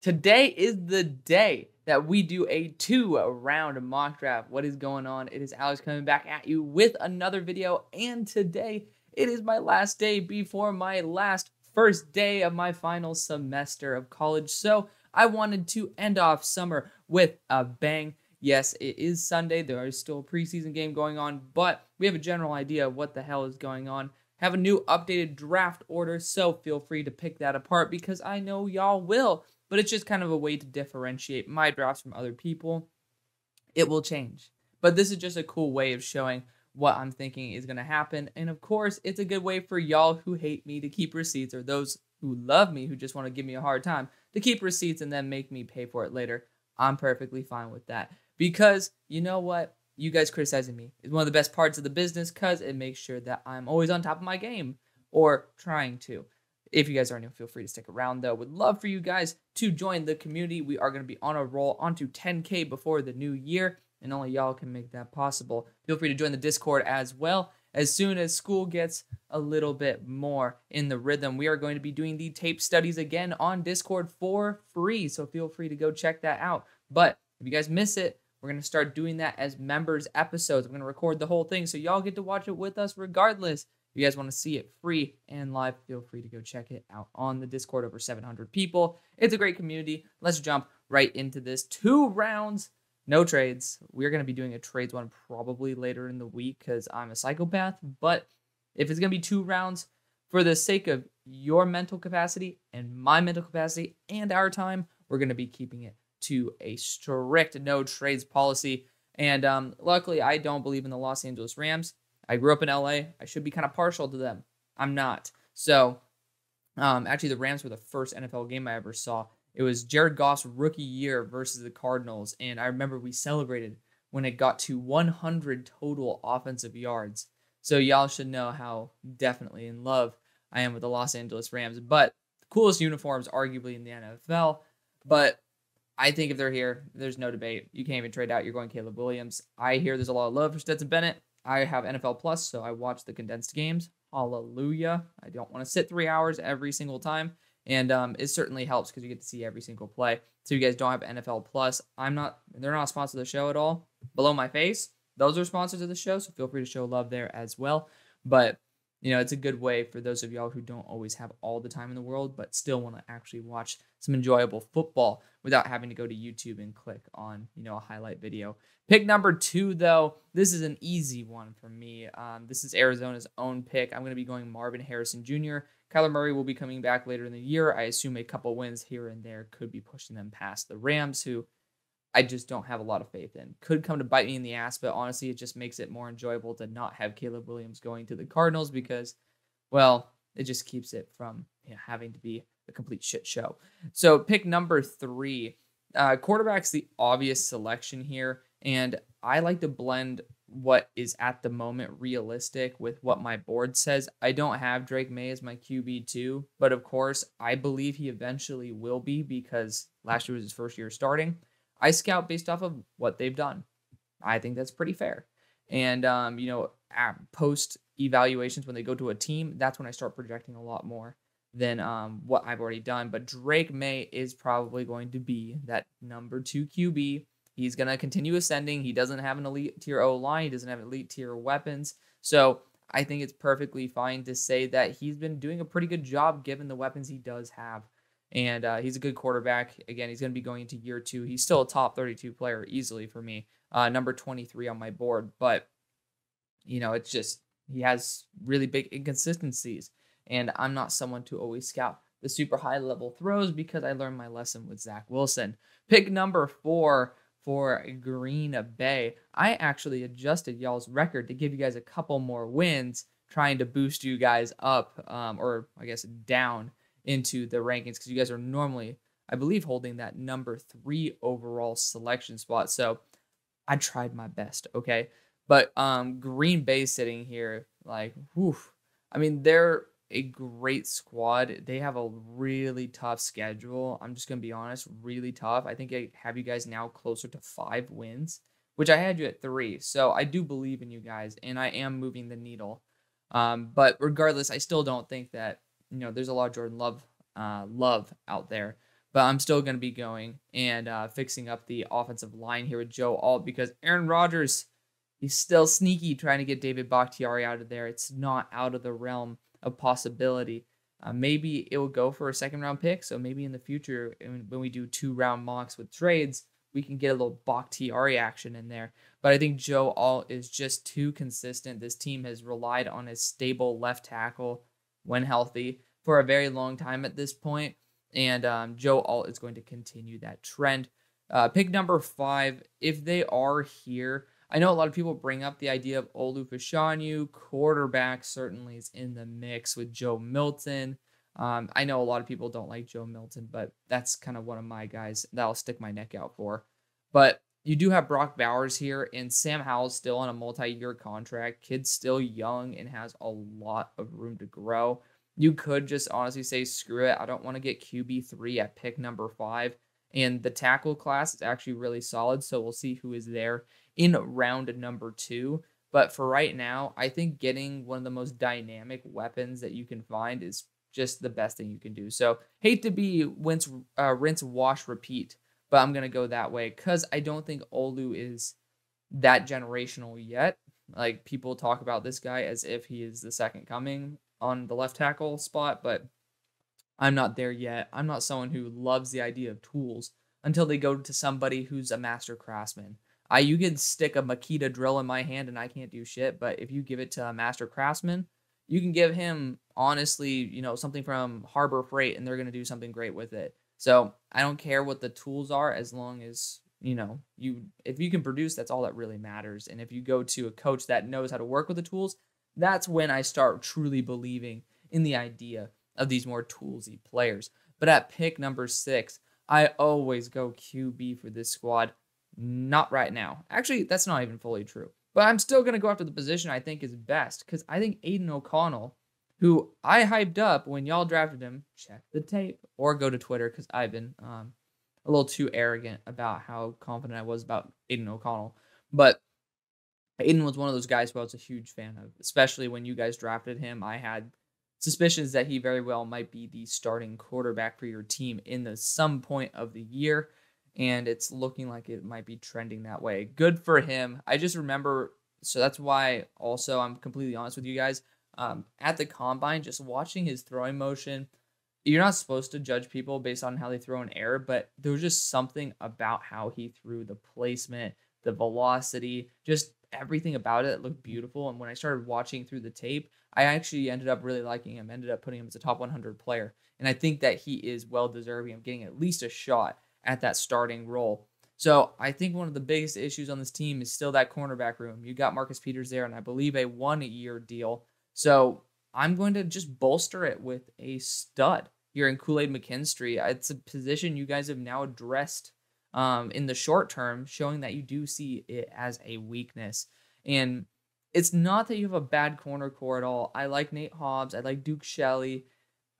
Today is the day that we do a 2-round mock draft. What is going on? It is Alex coming back at you with another video, and today it is my last day before my first day of my final semester of college. So I wanted to end off summer with a bang. Yes, it is Sunday. There is still a preseason game going on, but we have a general idea of what the hell is going on. Have a new updated draft order, so feel free to pick that apart because I know y'all will. But it's just kind of a way to differentiate my drafts from other people. It will change. But this is just a cool way of showing what I'm thinking is going to happen. And of course, it's a good way for y'all who hate me to keep receipts, or those who love me, who just want to give me a hard time, to keep receipts and then make me pay for it later. I'm perfectly fine with that. Because you know what? You guys criticizing me is one of the best parts of the business because it makes sure that I'm always on top of my game, or trying to. If you guys are new, feel free to stick around, though. Would love for you guys to join the community. We are going to be on a roll onto 10K before the new year, and only y'all can make that possible. Feel free to join the Discord as well. As soon as school gets a little bit more in the rhythm, we are going to be doing the tape studies again on Discord for free, so feel free to go check that out. But if you guys miss it, we're going to start doing that as members episodes. I'm going to record the whole thing, so y'all get to watch it with us regardless. If you guys want to see it free and live, feel free to go check it out on the Discord. Over 700 people. It's a great community. Let's jump right into this. 2 rounds, no trades. We're going to be doing a trades one probably later in the week because I'm a psychopath. But if it's going to be 2 rounds, for the sake of your mental capacity and my mental capacity and our time, we're going to be keeping it to a strict no trades policy. And luckily, I don't believe in the Los Angeles Rams. I grew up in LA. I should be kind of partial to them. I'm not. So, actually, the Rams were the first NFL game I ever saw. It was Jared Goff's rookie year versus the Cardinals, and I remember we celebrated when it got to 100 total offensive yards. So y'all should know how definitely in love I am with the Los Angeles Rams. But the coolest uniforms, arguably, in the NFL. But I think if they're here, there's no debate. You can't even trade out. You're going Caleb Williams. I hear there's a lot of love for Stetson Bennett. I have NFL Plus, so I watch the condensed games. Hallelujah. I don't want to sit 3 hours every single time. And it certainly helps because you get to see every single play. So you guys don't have NFL Plus. They're not a sponsor of the show at all. Below my face, those are sponsors of the show, so feel free to show love there as well. But, it's a good way for those of y'all who don't always have all the time in the world, but still want to actually watch some enjoyable football without having to go to YouTube and click on, a highlight video. Pick number 2, though, this is an easy one for me. This is Arizona's own pick. I'm going to be going Marvin Harrison Jr. Kyler Murray will be coming back later in the year. I assume a couple wins here and there could be pushing them past the Rams, who I just don't have a lot of faith in. Could come to bite me in the ass, but honestly, it just makes it more enjoyable to not have Caleb Williams going to the Cardinals because, well, it just keeps it from having to be a complete shit show. So pick number 3. Quarterback's the obvious selection here, and I like to blend what is at the moment realistic with what my board says. I don't have Drake May as my QB2, but of course, I believe he eventually will be because last year was his first year starting. I scout based off of what they've done. I think that's pretty fair. And, post evaluations, when they go to a team, that's when I start projecting a lot more than what I've already done. But Drake May is probably going to be that number 2 QB. He's going to continue ascending. He doesn't have an elite tier O-line. He doesn't have elite tier weapons. So I think it's perfectly fine to say that he's been doing a pretty good job given the weapons he does have. And he's a good quarterback. Again, he's going to be going into year 2. He's still a top 32 player easily for me. Number 23 on my board. But, it's just he has really big inconsistencies. And I'm not someone to always scout the super high level throws because I learned my lesson with Zach Wilson. Pick number 4 for Green Bay. I actually adjusted y'all's record to give you guys a couple more wins, trying to boost you guys up, or I guess down into the rankings, because you guys are normally, I believe, holding that number 3 overall selection spot. So I tried my best, okay? But Green Bay sitting here, they're a great squad. They have a really tough schedule. I'm just going to be honest, really tough. I think I have you guys now closer to 5 wins, which I had you at 3. So I do believe in you guys, and I am moving the needle. But regardless, I still don't think that, there's a lot of Jordan Love out there. But I'm still going to be going and fixing up the offensive line here with Joe Alt because Aaron Rodgers, he's still sneaky trying to get David Bakhtiari out of there. It's not out of the realm of possibility. Maybe it will go for a second-round pick. So maybe in the future, when we do 2-round mocks with trades, we can get a little Bakhtiari action in there. But I think Joe Alt is just too consistent. This team has relied on a stable left tackle when healthy for a very long time at this point. And Joe Alt is going to continue that trend. Pick number 5, if they are here, I know a lot of people bring up the idea of Olu Fashanu. Quarterback certainly is in the mix with Joe Milton. I know a lot of people don't like Joe Milton, but that's kind of one of my guys that I'll stick my neck out for. But you do have Brock Bowers here, and Sam Howell's still on a multi-year contract. Kid's still young and has a lot of room to grow. You could just honestly say, screw it. I don't want to get QB3 at pick number 5. And the tackle class is actually really solid, so we'll see who is there in round number 2. But for right now, I think getting one of the most dynamic weapons that you can find is just the best thing you can do. So hate to be rinse, wash, repeat, but I'm going to go that way because I don't think Olu is that generational yet. Like, people talk about this guy as if he is the second coming on the left tackle spot, but I'm not there yet. I'm not someone who loves the idea of tools until they go to somebody who's a master craftsman. You can stick a Makita drill in my hand and I can't do shit, but if you give it to a master craftsman, you can give him, honestly, something from Harbor Freight and they're going to do something great with it. So I don't care what the tools are as long as, if you can produce, that's all that really matters. And if you go to a coach that knows how to work with the tools, that's when I start truly believing in the idea of these more toolsy players. But at pick number 6, I always go QB for this squad. Not right now. Actually, that's not even fully true. But I'm still going to go after the position I think is best because I think Aiden O'Connell, who I hyped up when y'all drafted him, check the tape or go to Twitter because I've been a little too arrogant about how confident I was about Aiden O'Connell. But Aiden was one of those guys who I was a huge fan of, especially when you guys drafted him. I had suspicions that he very well might be the starting quarterback for your team in some point of the year, and it's looking like it might be trending that way. Good for him. I just remember, so that's why also I'm completely honest with you guys, at the combine, just watching his throwing motion, you're not supposed to judge people based on how they throw in air, but there was just something about how he threw, the placement, the velocity, just everything about it looked beautiful. And when I started watching through the tape, I actually ended up really liking him, ended up putting him as a top 100 player. And I think that he is well deserving of getting at least a shot at that starting role. So I think one of the biggest issues on this team is still that cornerback room. You got Marcus Peters there, and I believe a 1-year deal. So I'm going to just bolster it with a stud here in Kool-Aid McKinstry. It's a position you guys have now addressed in the short term, showing that you do see it as a weakness. And it's not that you have a bad corner core at all. I like Nate Hobbs. I like Duke Shelley.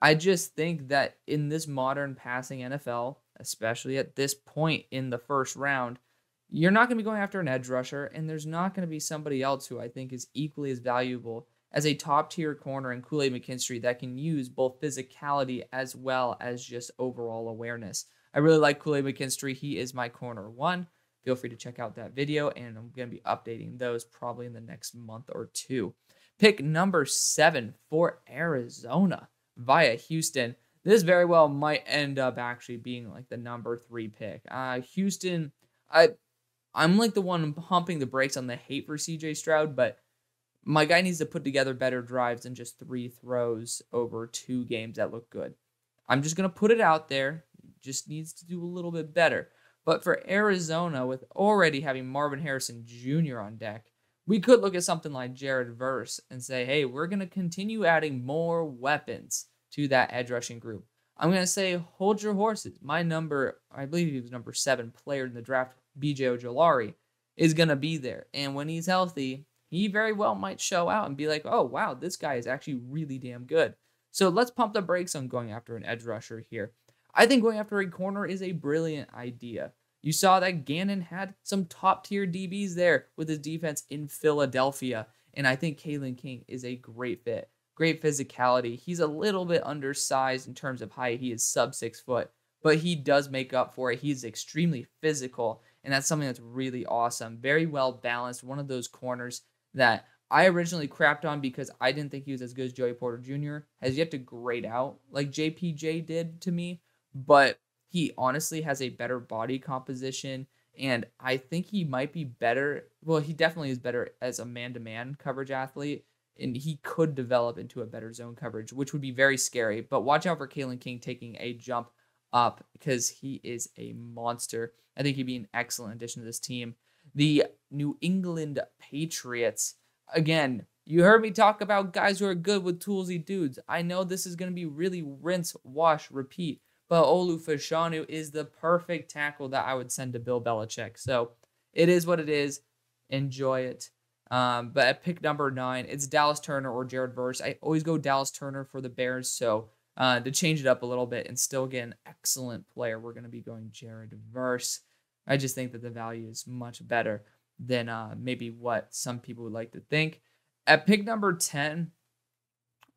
I just think that in this modern passing NFL, especially at this point in the first round, you're not going to be going after an edge rusher, and there's not going to be somebody else who I think is equally as valuable as a top-tier corner in Kool-Aid McKinstry that can use both physicality as well as just overall awareness. I really like Kool-Aid McKinstry. He is my corner 1. Feel free to check out that video, and I'm going to be updating those probably in the next month or 2. Pick number 7 for Arizona via Houston. This very well might end up actually being like the number 3 pick. Houston, I'm like the one humping the brakes on the hate for CJ Stroud, but my guy needs to put together better drives than just 3 throws over 2 games that look good. I'm just going to put it out there. Just needs to do a little bit better. But for Arizona, with already having Marvin Harrison Jr. on deck, we could look at something like Jared Verse and say, hey, we're going to continue adding more weapons to that edge rushing group. I'm going to say, hold your horses. My number, I believe he was number 7 player in the draft, BJ Ojolari, is going to be there. And when he's healthy, he very well might show out and be like, oh, wow, this guy is actually really damn good. So let's pump the brakes on going after an edge rusher here. I think going after a corner is a brilliant idea. You saw that Gannon had some top-tier DBs there with his defense in Philadelphia, and I think Kalen King is a great fit. Great physicality. He's a little bit undersized in terms of height. He is sub 6 foot, but he does make up for it. He's extremely physical, and that's something that's really awesome. Very well balanced. One of those corners that I originally crapped on because I didn't think he was as good as Joey Porter Jr. Has yet to grade out like JPJ did to me, but he honestly has a better body composition, and I think he might be better. Well, he definitely is better as a man-to-man coverage athlete, and he could develop into a better zone coverage, which would be very scary. But watch out for Kalen King taking a jump up because he is a monster. I think he'd be an excellent addition to this team. The New England Patriots. Again, you heard me talk about guys who are good with toolsy dudes. I know this is going to be really rinse, wash, repeat, but Olu Fashanu is the perfect tackle that I would send to Bill Belichick. So it is what it is. Enjoy it. But at pick number 9, it's Dallas Turner or Jared Verse. I always go Dallas Turner for the Bears. So to change it up a little bit and still get an excellent player, we're going to be going Jared Verse. I just think that the value is much better than maybe what some people would like to think. At pick number 10,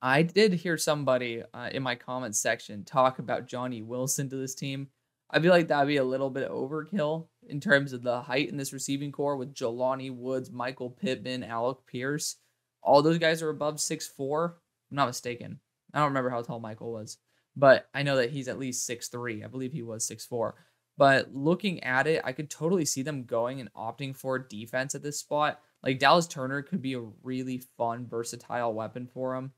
I did hear somebody in my comments section talk about Johnny Wilson to this team. I feel like that would be a little bit overkill in terms of the height in this receiving core with Jelani Woods, Michael Pittman, Alec Pierce. All those guys are above 6'4". I'm not mistaken. I don't remember how tall Michael was, but I know that he's at least 6'3". I believe he was 6'4". But looking at it, I could totally see them going and opting for defense at this spot. Like Dallas Turner could be a really fun, versatile weapon for him.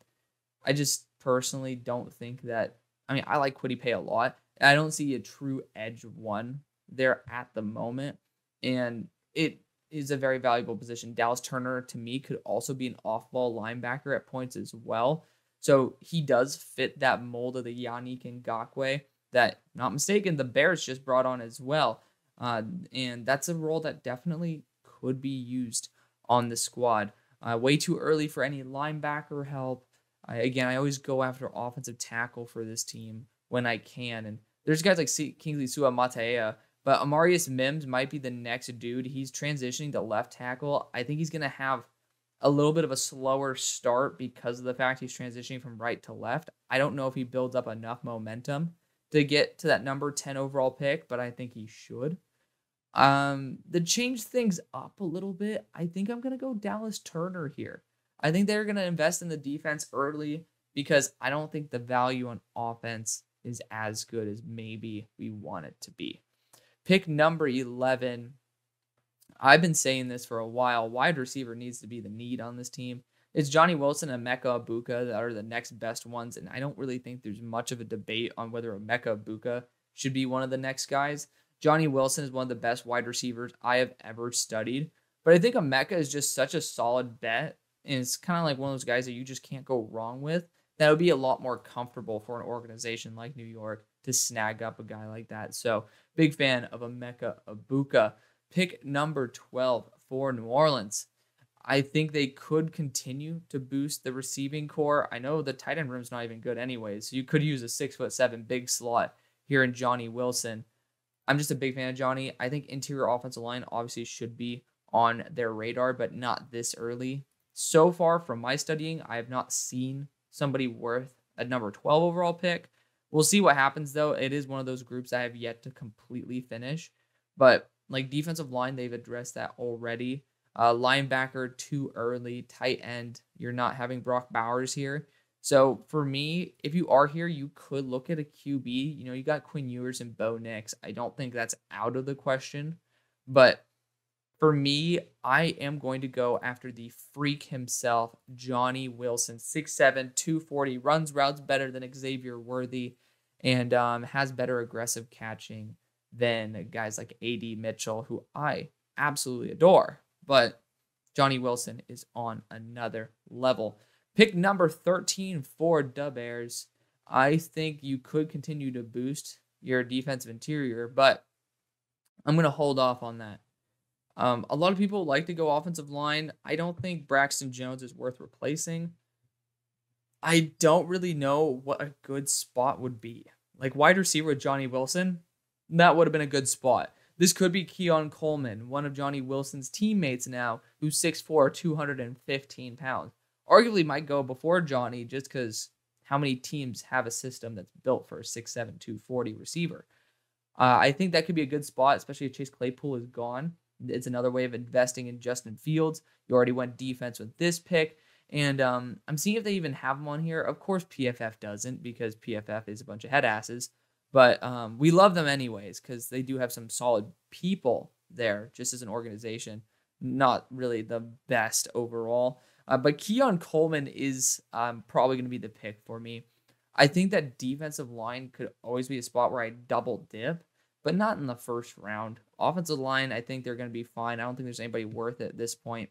I just personally don't think that. I mean, I like Kwity Paye a lot. I don't see a true edge one there at the moment, and it is a very valuable position. Dallas Turner, to me, could also be an off-ball linebacker at points as well. So he does fit that mold of the Yannick Ngakoue that, not mistaken, the Bears just brought on as well. And that's a role that definitely could be used on the squad. Way too early for any linebacker help. I always go after offensive tackle for this team when I can. And there's guys like Kingsley Suamataia, but Amarius Mims might be the next dude. He's transitioning to left tackle. I think he's going to have a little bit of a slower start because of the fact he's transitioning from right to left. I don't know if he builds up enough momentum to get to that number 10 overall pick, but I think he should. To change things up a little bit, I think I'm going to go Dallas Turner here. I think they're going to invest in the defense early because I don't think the value on offense is as good as maybe we want it to be. Pick number 11. I've been saying this for a while. Wide receiver needs to be the need on this team. It's Johnny Wilson and Emeka Egbuka that are the next best ones, and I don't really think there's much of a debate on whether Emeka Egbuka should be one of the next guys. Johnny Wilson is one of the best wide receivers I have ever studied, but I think Emeka is just such a solid bet, and it's kind of like one of those guys that you just can't go wrong with. That would be a lot more comfortable for an organization like New York to snag up a guy like that. So, big fan of Emeka Egbuka. Pick number 12 for New Orleans. I think they could continue to boost the receiving core. I know the tight end room's not even good anyways, so you could use a 6'7" big slot here in Johnny Wilson. I'm just a big fan of Johnny. I think interior offensive line obviously should be on their radar, but not this early. So far from my studying, I have not seen somebody worth a number 12 overall pick. We'll see what happens, though. It is one of those groups I have yet to completely finish. But like defensive line, they've addressed that already. Linebacker, too early. Tight end, you're not having Brock Bowers here. So for me, if you are here, you could look at a QB. You know, you got Quinn Ewers and Bo Nix. I don't think that's out of the question. But for me, I am going to go after the freak himself, Johnny Wilson. 6'7", 240, runs routes better than Xavier Worthy, and has better aggressive catching than guys like A.D. Mitchell, who I absolutely adore. But Johnny Wilson is on another level. Pick number 13 for the Bears. I think you could continue to boost your defensive interior, but I'm going to hold off on that. A lot of people like to go offensive line. I don't think Braxton Jones is worth replacing. I don't really know what a good spot would be. Like wide receiver with Johnny Wilson, that would have been a good spot. This could be Keon Coleman, one of Johnny Wilson's teammates now, who's 6'4", 215 pounds. Arguably might go before Johnny just because how many teams have a system that's built for a 6'7", 240 receiver. I think that could be a good spot, especially if Chase Claypool is gone. It's another way of investing in Justin Fields. You already went defense with this pick. And I'm seeing if they even have them on here. Of course, PFF doesn't because PFF is a bunch of head asses. But we love them anyways because they do have some solid people there just as an organization. Not really the best overall. But Keon Coleman is probably going to be the pick for me. I think that defensive line could always be a spot where I double dip, but not in the first round. Offensive line, I think they're going to be fine. I don't think there's anybody worth it at this point.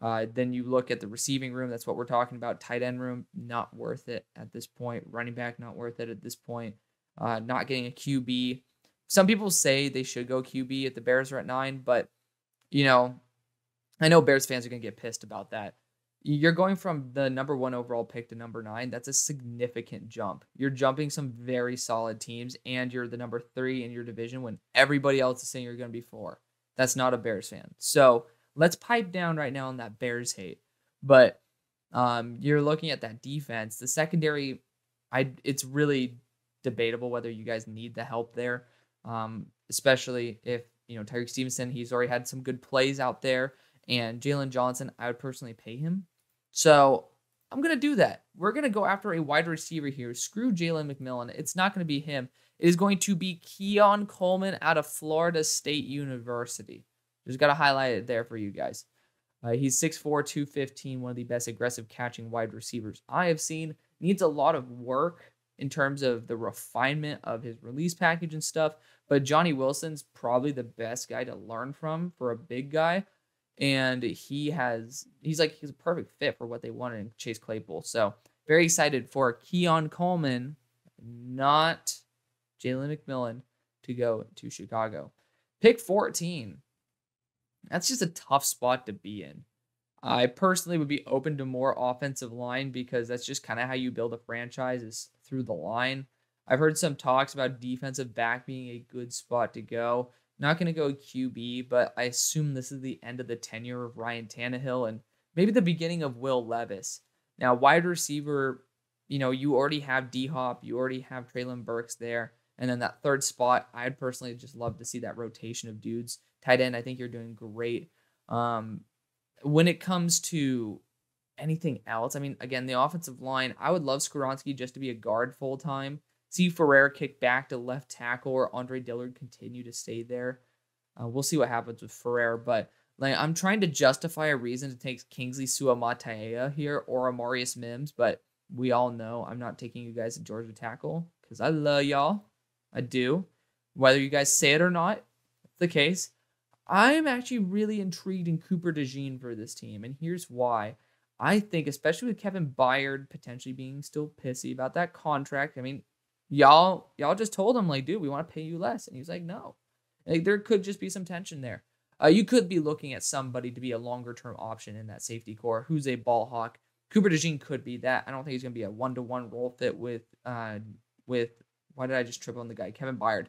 Then you look at the receiving room. That's what we're talking about. Tight end room, not worth it at this point. Running back, not worth it at this point. Not getting a QB. Some people say they should go QB if the Bears are at 9, but, I know Bears fans are going to get pissed about that. You're going from the number 1 overall pick to number 9. That's a significant jump. You're jumping some very solid teams, and you're the number 3 in your division when everybody else is saying you're going to be 4. That's not a Bears fan. So let's pipe down right now on that Bears hate. But you're looking at that defense. The secondary, it's really debatable whether you guys need the help there, especially if, Tyreek Stevenson, he's already had some good plays out there. And Jalen Johnson, I would personally pay him. So I'm going to do that. We're going to go after a wide receiver here. Screw Jalen McMillan. It's not going to be him. It is going to be Keon Coleman out of Florida State University. Just got to highlight it there for you guys. He's 6'4", 215, one of the best aggressive catching wide receivers I have seen. Needs a lot of work in terms of the refinement of his release package and stuff. But Johnny Wilson's probably the best guy to learn from for a big guy. And he's a perfect fit for what they wanted in Chase Claypool. So very excited for Keon Coleman, not Jalen McMillan, to go to Chicago. Pick 14. That's just a tough spot to be in. I personally would be open to more offensive line because that's just kind of how you build a franchise is through the line. I've heard some talks about defensive back being a good spot to go. Not going to go QB, but I assume this is the end of the tenure of Ryan Tannehill and maybe the beginning of Will Levis. Now, wide receiver, you already have D-Hop. You already have Treylon Burks there. And then that third spot, I'd personally just love to see that rotation of dudes. Tight end, I think you're doing great. When it comes to anything else, again, the offensive line, I would love Skoronski just to be a guard full-time. See Ferrer kick back to left tackle or Andre Dillard continue to stay there. We'll see what happens with Ferrer, but I'm trying to justify a reason to take Kingsley Suamataia here or Amarius Mims, but we all know I'm not taking you guys to Georgia tackle because I love y'all. I do. Whether you guys say it or not, that's the case. I'm actually really intrigued in Cooper DeJean for this team, and here's why. I think, especially with Kevin Byard potentially being still pissy about that contract, y'all just told him, dude, we want to pay you less. And he's like, no. There could just be some tension there. You could be looking at somebody to be a longer-term option in that safety core who's a ball hawk. Cooper DeJean could be that. I don't think he's going to be a one-to-one role fit with why did I just trip on the guy? Kevin Byard.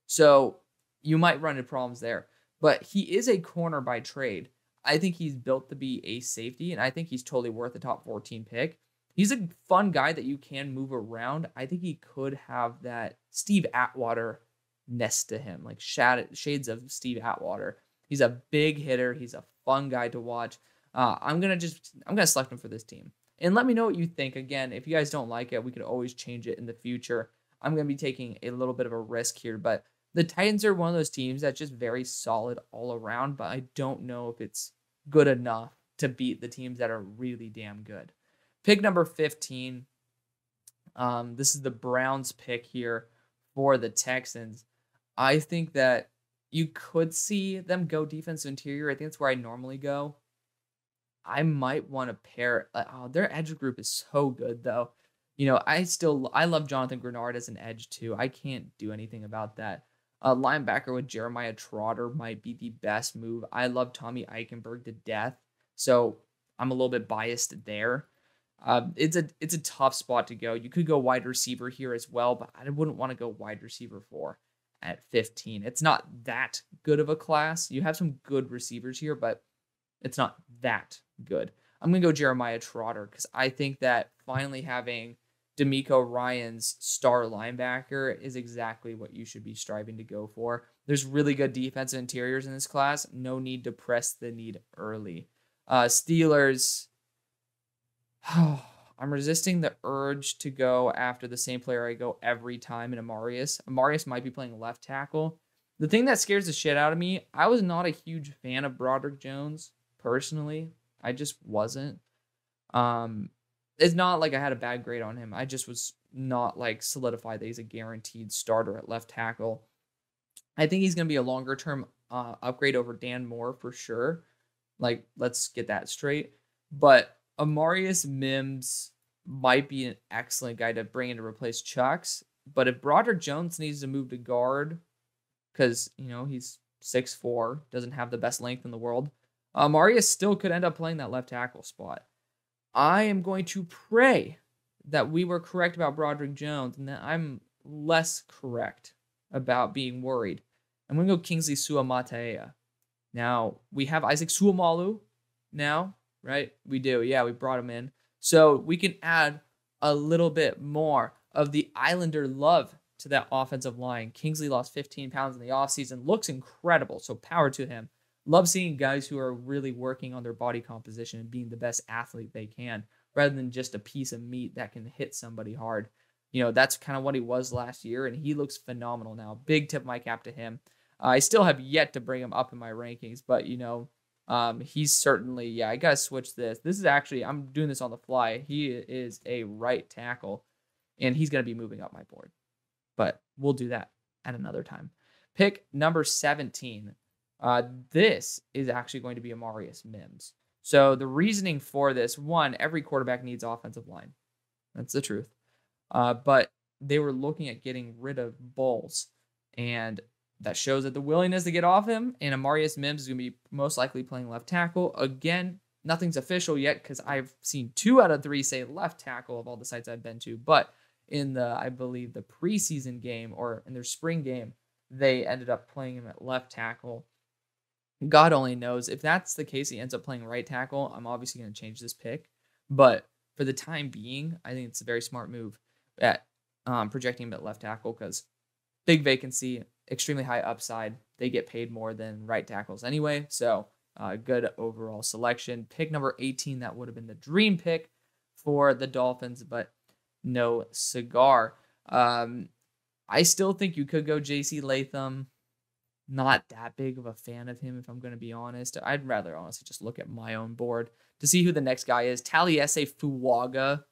So you might run into problems there. But he is a corner by trade. I think he's built to be a safety, and I think he's totally worth a top 14 pick. He's a fun guy that you can move around. I think he could have that Steve Atwater-ness to him, shades of Steve Atwater. He's a big hitter. He's a fun guy to watch. I'm gonna select him for this team. And let me know what you think. Again, if you guys don't like it, we could always change it in the future. I'm gonna be taking a little bit of a risk here, but the Titans are one of those teams that's just very solid all around, but I don't know if it's good enough to beat the teams that are really damn good. Pick number 15. This is the Browns pick here for the Texans. I think that you could see them go defensive interior. I think that's where I normally go. I might want to pair. Their edge group is so good, though. I love Jonathan Grenard as an edge, too. I can't do anything about that. Linebacker with Jeremiah Trotter might be the best move. I love Tommy Eichenberg to death, so I'm a little bit biased there. It's a tough spot to go. You could go wide receiver here as well, but I wouldn't want to go wide receiver 4 at 15. It's not that good of a class. You have some good receivers here, but it's not that good. I'm going to go Jeremiah Trotter because I think that finally having D'Amico Ryan's star linebacker is exactly what you should be striving to go for. There's really good defensive interiors in this class. No need to press the need early. Steelers. I'm resisting the urge to go after the same player I go every time in Amarius. Amarius might be playing left tackle. The thing that scares the shit out of me, I was not a huge fan of Broderick Jones, personally. I just wasn't. It's not like I had a bad grade on him. I just was not like solidified that he's a guaranteed starter at left tackle. I think he's going to be a longer term upgrade over Dan Moore for sure. Like, let's get that straight. But Amarius Mims might be an excellent guy to bring in to replace Chucks. But if Broderick Jones needs to move to guard, because, he's 6'4", doesn't have the best length in the world, Amarius still could end up playing that left tackle spot. I am going to pray that we were correct about Broderick Jones and that I'm less correct about being worried. I'm going to go Kingsley Suamatea. Now, we have Isaac Suamalu now, right? We do. Yeah, we brought him in. So we can add a little bit more of the Islander love to that offensive line. Kingsley lost 15 pounds in the offseason. Looks incredible, so power to him. Love seeing guys who are really working on their body composition and being the best athlete they can, rather than just a piece of meat that can hit somebody hard. That's kind of what he was last year, and he looks phenomenal now. Big tip my cap to him. I still have yet to bring him up in my rankings, but, he's certainly, I got to switch this. This is actually, I'm doing this on the fly. He is a right tackle, and he's going to be moving up my board. But we'll do that at another time. Pick number 17. This is actually going to be Amarius Mims. So the reasoning for this, one, every quarterback needs offensive line. That's the truth. But they were looking at getting rid of Bowles, and that shows that the willingness to get off him, and Amarius Mims is going to be most likely playing left tackle. Again, nothing's official yet because I've seen 2 out of 3 say left tackle of all the sites I've been to. But in I believe the preseason game or in their spring game, they ended up playing him at left tackle. God only knows. If that's the case, he ends up playing right tackle, I'm obviously going to change this pick. But for the time being, I think it's a very smart move at projecting him at left tackle because big vacancy, extremely high upside. They get paid more than right tackles anyway. So good overall selection. Pick number 18, that would have been the dream pick for the Dolphins, but no cigar. I still think you could go J.C. Latham. Not that big of a fan of him, if I'm going to be honest. I'd rather honestly just look at my own board to see who the next guy is. Taliese Fuaga.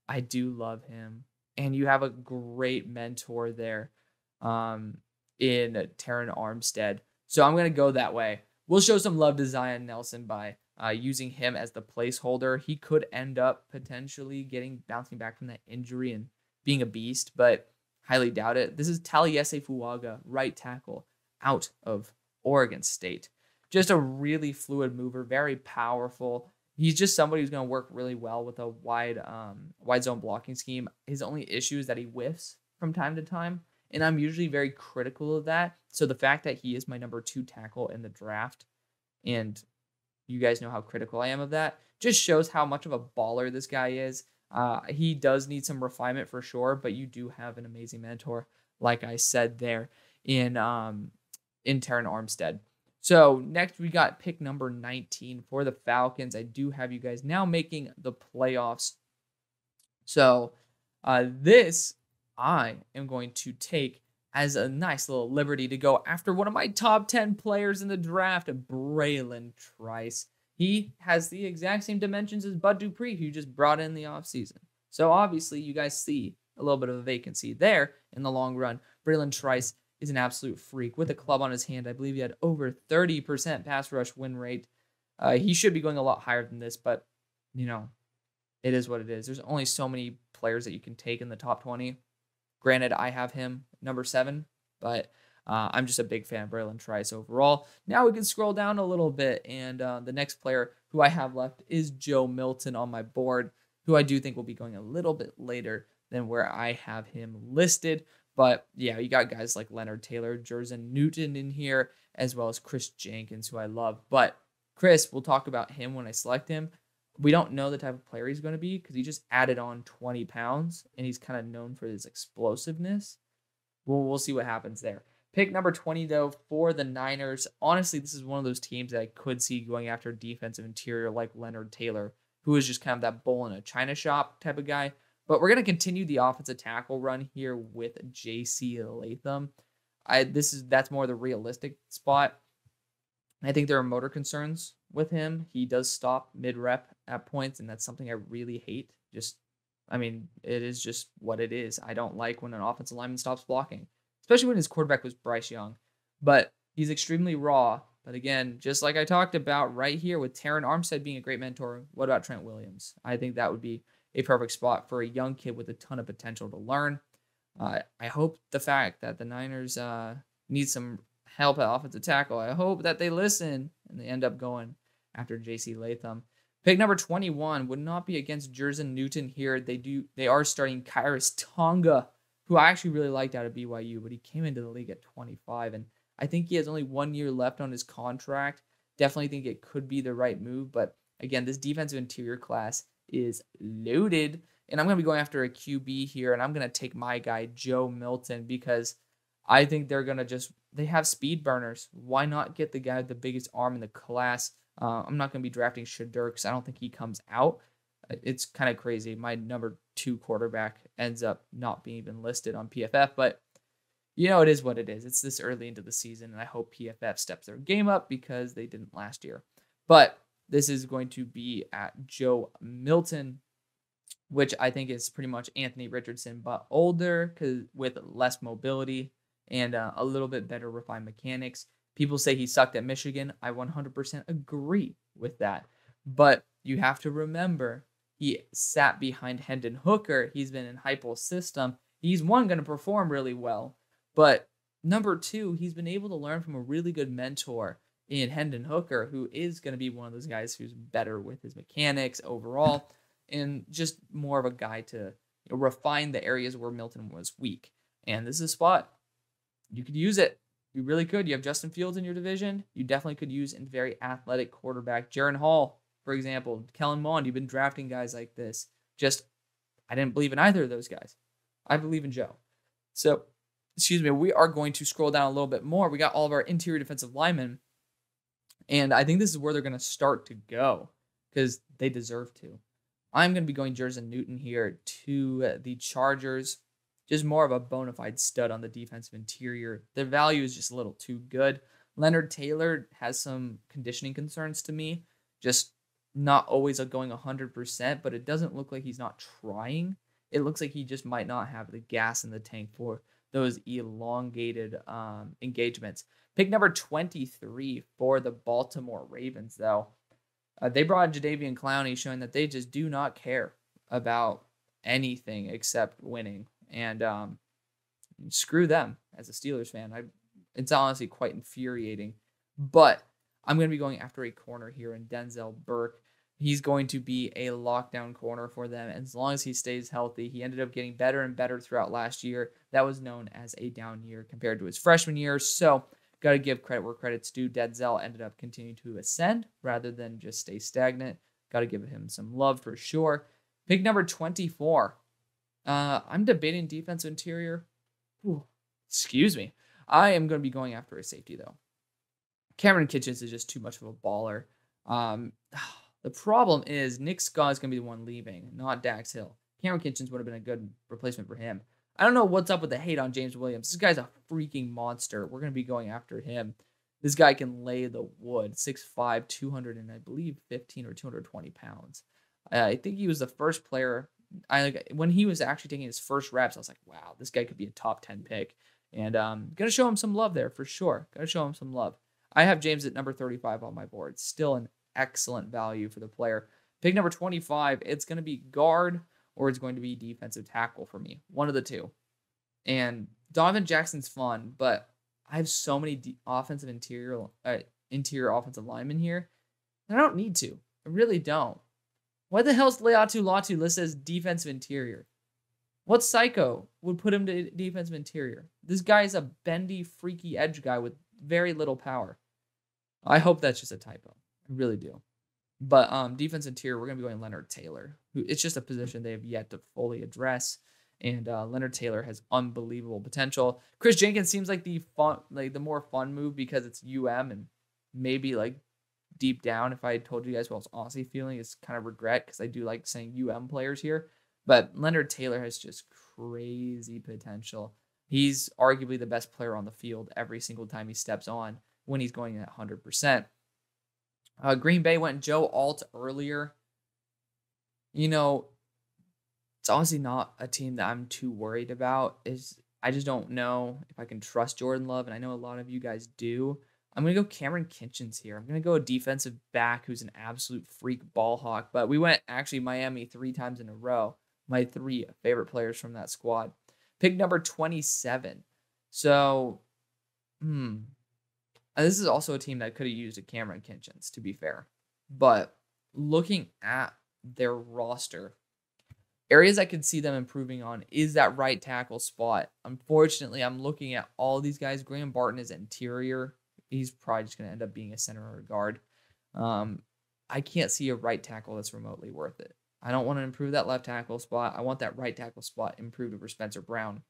I do love him. And you have a great mentor there in Terran Armstead. So I'm going to go that way. We'll show some love to Zion Nelson by using him as the placeholder. He could end up potentially bouncing back from that injury and being a beast, but highly doubt it. This is Taliese Fuaga, right tackle, out of Oregon State. Just a really fluid mover, very powerful. He's just somebody who's going to work really well with a wide zone blocking scheme. His only issue is that he whiffs from time to time, and I'm usually very critical of that. So the fact that he is my number 2 tackle in the draft, and you guys know how critical I am of that, just shows how much of a baller this guy is. He does need some refinement for sure, but you do have an amazing mentor, like I said there, in Terran Armstead. So next we got pick number 19 for the Falcons. I do have you guys now making the playoffs. So this I am going to take as a nice little liberty to go after one of my top 10 players in the draft, Braylon Trice. He has the exact same dimensions as Bud Dupree, who you just brought in the offseason. So obviously you guys see a little bit of a vacancy there in the long run. Braylon Trice is an absolute freak with a club on his hand. I believe he had over 30% pass rush win rate. He should be going a lot higher than this, but, it is what it is. There's only so many players that you can take in the top 20. Granted, I have him number 7, but I'm just a big fan of Braylon Trice overall. Now we can scroll down a little bit, and the next player who I have left is Joe Milton on my board, who I do think will be going a little bit later than where I have him listed. But yeah, you got guys like Leonard Taylor, Jerzen Newton in here, as well as Chris Jenkins, who I love. But Chris, we'll talk about him when I select him. We don't know the type of player he's going to be because he just added on 20 pounds, and he's kind of known for his explosiveness. We'll see what happens there. Pick number 20, though, for the Niners. Honestly, this is one of those teams that I could see going after a defensive interior like Leonard Taylor, who is just kind of that bull in a china shop type of guy. But we're going to continue the offensive tackle run here with J.C. Latham. That's more the realistic spot. I think there are motor concerns with him. He does stop mid-rep at points, and that's something I really hate. It is just what it is. I don't like when an offensive lineman stops blocking, especially when his quarterback was Bryce Young. But he's extremely raw. But again, just like I talked about right here with Terron Armstead being a great mentor, what about Trent Williams? I think that would be a perfect spot for a young kid with a ton of potential to learn. I hope the fact that the Niners need some help at offensive tackle, I hope that they listen and they end up going after J.C. Latham. Pick number 21 would not be against Jerson Newton here. They are starting Khyiris Tonga, who I actually really liked out of BYU, but he came into the league at 25, and I think he has only 1 year left on his contract. Definitely think it could be the right move, but again, this defensive interior class is loaded, and I'm going to be going after a QB here, and I'm going to take my guy, Joe Milton, because I think they have speed burners. Why not get the guy with the biggest arm in the class? I'm not going to be drafting Shadur because I don't think he comes out. It's kind of crazy. My number 2 quarterback ends up not being even listed on PFF, but it is what it is. It's this early into the season, and I hope PFF steps their game up because they didn't last year. But this is going to be at Joe Milton, which I think is pretty much Anthony Richardson, but older with less mobility and a little bit better refined mechanics. People say he sucked at Michigan. I 100% agree with that. But you have to remember, he sat behind Hendon Hooker. He's been in Heupel's system. He's, one, going to perform really well. But number 2, he's been able to learn from a really good mentor in Hendon Hooker, who is going to be one of those guys who's better with his mechanics overall and just more of a guy to refine the areas where Milton was weak. And this is a spot you could use it. You really could. You have Justin Fields in your division. You definitely could use a very athletic quarterback. Jaron Hall, for example. Kellen Mond, you've been drafting guys like this. I didn't believe in either of those guys. I believe in Joe. So, we are going to scroll down a little bit more. We got all of our interior defensive linemen. And I think this is where they're going to start to go because they deserve to. I'm going to be going Jerson Newton here to the Chargers. Just more of a bona fide stud on the defensive interior. Their value is just a little too good. Leonard Taylor has some conditioning concerns to me. Just not always going 100%, but it doesn't look like he's not trying. It looks like he just might not have the gas in the tank for those elongated engagements. Pick number 23 for the Baltimore Ravens, though. They brought Jadeveon Clowney, showing that they just do not care about anything except winning. And screw them as a Steelers fan. It's honestly quite infuriating. But I'm going to be going after a corner here in Denzel Burke. He's going to be a lockdown corner for them. And as long as he stays healthy, he ended up getting better and better throughout last year. That was known as a down year compared to his freshman year. So, got to give credit where credit's due. Denzel ended up continuing to ascend rather than just stay stagnant. Got to give him some love for sure. Pick number 24. I'm debating defensive interior. Ooh, excuse me. I am going to be going after a safety, though. Cameron Kitchens is just too much of a baller. The problem is Nick Scott is going to be the one leaving, not Dax Hill. Cameron Kitchens would have been a good replacement for him. I don't know what's up with the hate on James Williams. This guy's a freaking monster. We're going to be going after him. This guy can lay the wood. 6'5", 200, and I believe 15 or 220 pounds. I think he was the first player. When he was actually taking his first reps, I was like, wow, this guy could be a top 10 pick. And going to show him some love there for sure. Got to show him some love. I have James at number 35 on my board. Still an excellent value for the player. Pick number 25, it's going to be guard or it's going to be defensive tackle for me. One of the two. And Donovan Jackson's fun, but I have so many interior offensive linemen here, and I don't need to. I really don't. Why the hell is Leatu Latu listed as defensive interior? What psycho would put him to defensive interior? This guy is a bendy, freaky edge guy with very little power. I hope that's just a typo. I really do. But defense interior, we're going to be going Leonard Taylor, who it's just a position they have yet to fully address. And Leonard Taylor has unbelievable potential. Chris Jenkins seems like the more fun move because it's and maybe like deep down, if I had told you guys what I was honestly feeling, is kind of regret because I do like saying players here. But Leonard Taylor has just crazy potential. He's arguably the best player on the field every single time he steps on when he's going at 100%. Green Bay went Joe Alt earlier. It's honestly not a team that I'm too worried about. I just don't know if I can trust Jordan Love, and I know a lot of you guys do. I'm going to go Cameron Kinchens here. I'm going to go a defensive back who's an absolute freak ball hawk. But we went actually Miami 3 times in a row. My 3 favorite players from that squad. Pick number 27. So, this is also a team that could have used a Cameron Kinchens, to be fair. But looking at their roster, areas I could see them improving on is that right tackle spot. Unfortunately, I'm looking at all these guys. Graham Barton is interior. He's probably just going to end up being a center or a guard. I can't see a right tackle that's remotely worth it. I don't want to improve that left tackle spot. I want that right tackle spot improved over Spencer Brown.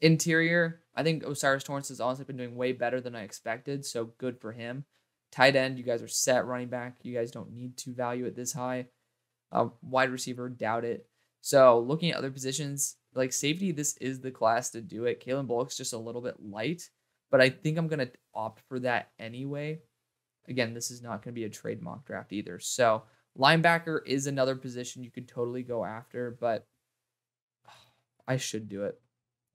Interior, I think Osiris Torrance has honestly been doing way better than I expected, so good for him. Tight end, you guys are set. Running back, you guys don't need to value it this high. Wide receiver, doubt it. So looking at other positions, like safety, this is the class to do it. Kalen Bullock's just a little bit light, but I think I'm going to opt for that anyway. Again, this is not going to be a trade mock draft either. So linebacker is another position you could totally go after, but I should do it.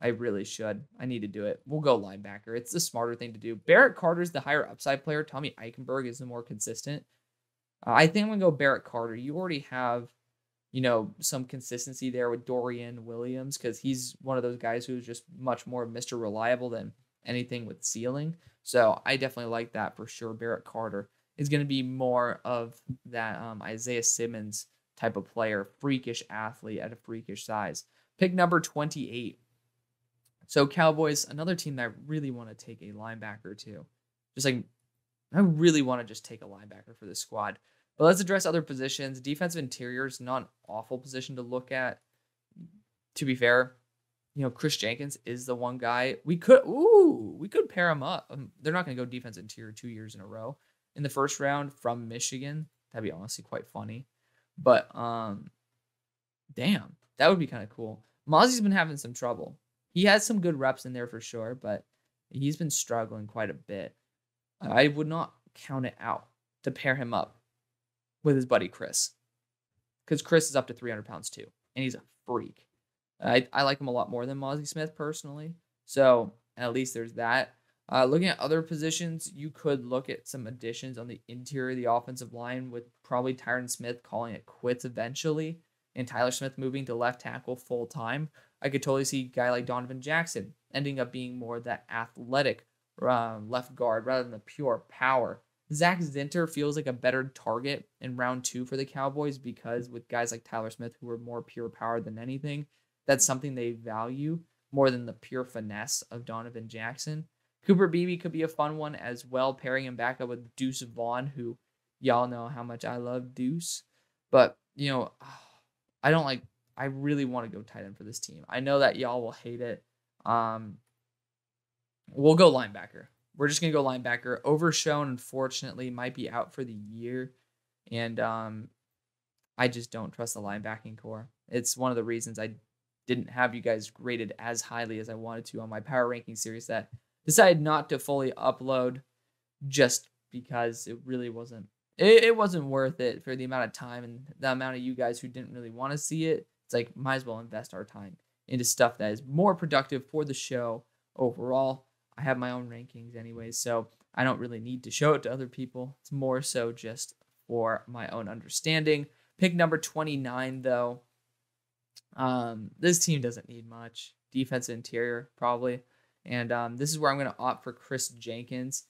I really should. I need to do it. We'll go linebacker. It's the smarter thing to do. Barrett Carter's the higher upside player. Tommy Eichenberg is the more consistent. I think I'm going to go Barrett Carter. You already have, some consistency there with Dorian Williams because he's one of those guys who's just much more Mr. Reliable than anything with ceiling. So I definitely like that for sure. Barrett Carter is going to be more of that Isaiah Simmons type of player, freakish athlete at a freakish size. Pick number 28. So Cowboys, another team that I really want to take a linebacker to. I really want to just take a linebacker for this squad. But let's address other positions. Defensive interior is not an awful position to look at. To be fair, Chris Jenkins is the one guy. We could pair him up. They're not going to go defensive interior 2 years in a row in the first round from Michigan. That'd be honestly quite funny. But damn, that would be kind of cool. Mozzie's been having some trouble. He has some good reps in there for sure, but he's been struggling quite a bit. I would not count it out to pair him up with his buddy Chris, because Chris is up to 300 pounds too, and he's a freak. I like him a lot more than Mozzie Smith personally, so at least there's that. Looking at other positions, you could look at some additions on the interior of the offensive line with probably Tyron Smith calling it quits eventually, and Tyler Smith moving to left tackle full time. I could totally see a guy like Donovan Jackson ending up being more that athletic left guard rather than the pure power. Zach Zinter feels like a better target in round 2 for the Cowboys because with guys like Tyler Smith who are more pure power than anything, that's something they value more than the pure finesse of Donovan Jackson. Cooper Beebe could be a fun one as well, pairing him back up with Deuce Vaughn, who y'all know how much I love Deuce. But, I really want to go tight end for this team. I know that y'all will hate it. We'll go linebacker. We're just going to go linebacker. Overshown, unfortunately, might be out for the year. And I just don't trust the linebacking core. It's one of the reasons I didn't have you guys rated as highly as I wanted to on my power ranking series that decided not to fully upload just because it really wasn't. It wasn't worth it for the amount of time and the amount of you guys who didn't really want to see it. It's like, might as well invest our time into stuff that is more productive for the show overall. I have my own rankings anyways, so I don't really need to show it to other people. It's more so just for my own understanding. Pick number 29, though. This team doesn't need much. Defensive interior, probably. And this is where I'm going to opt for Chris Jenkins.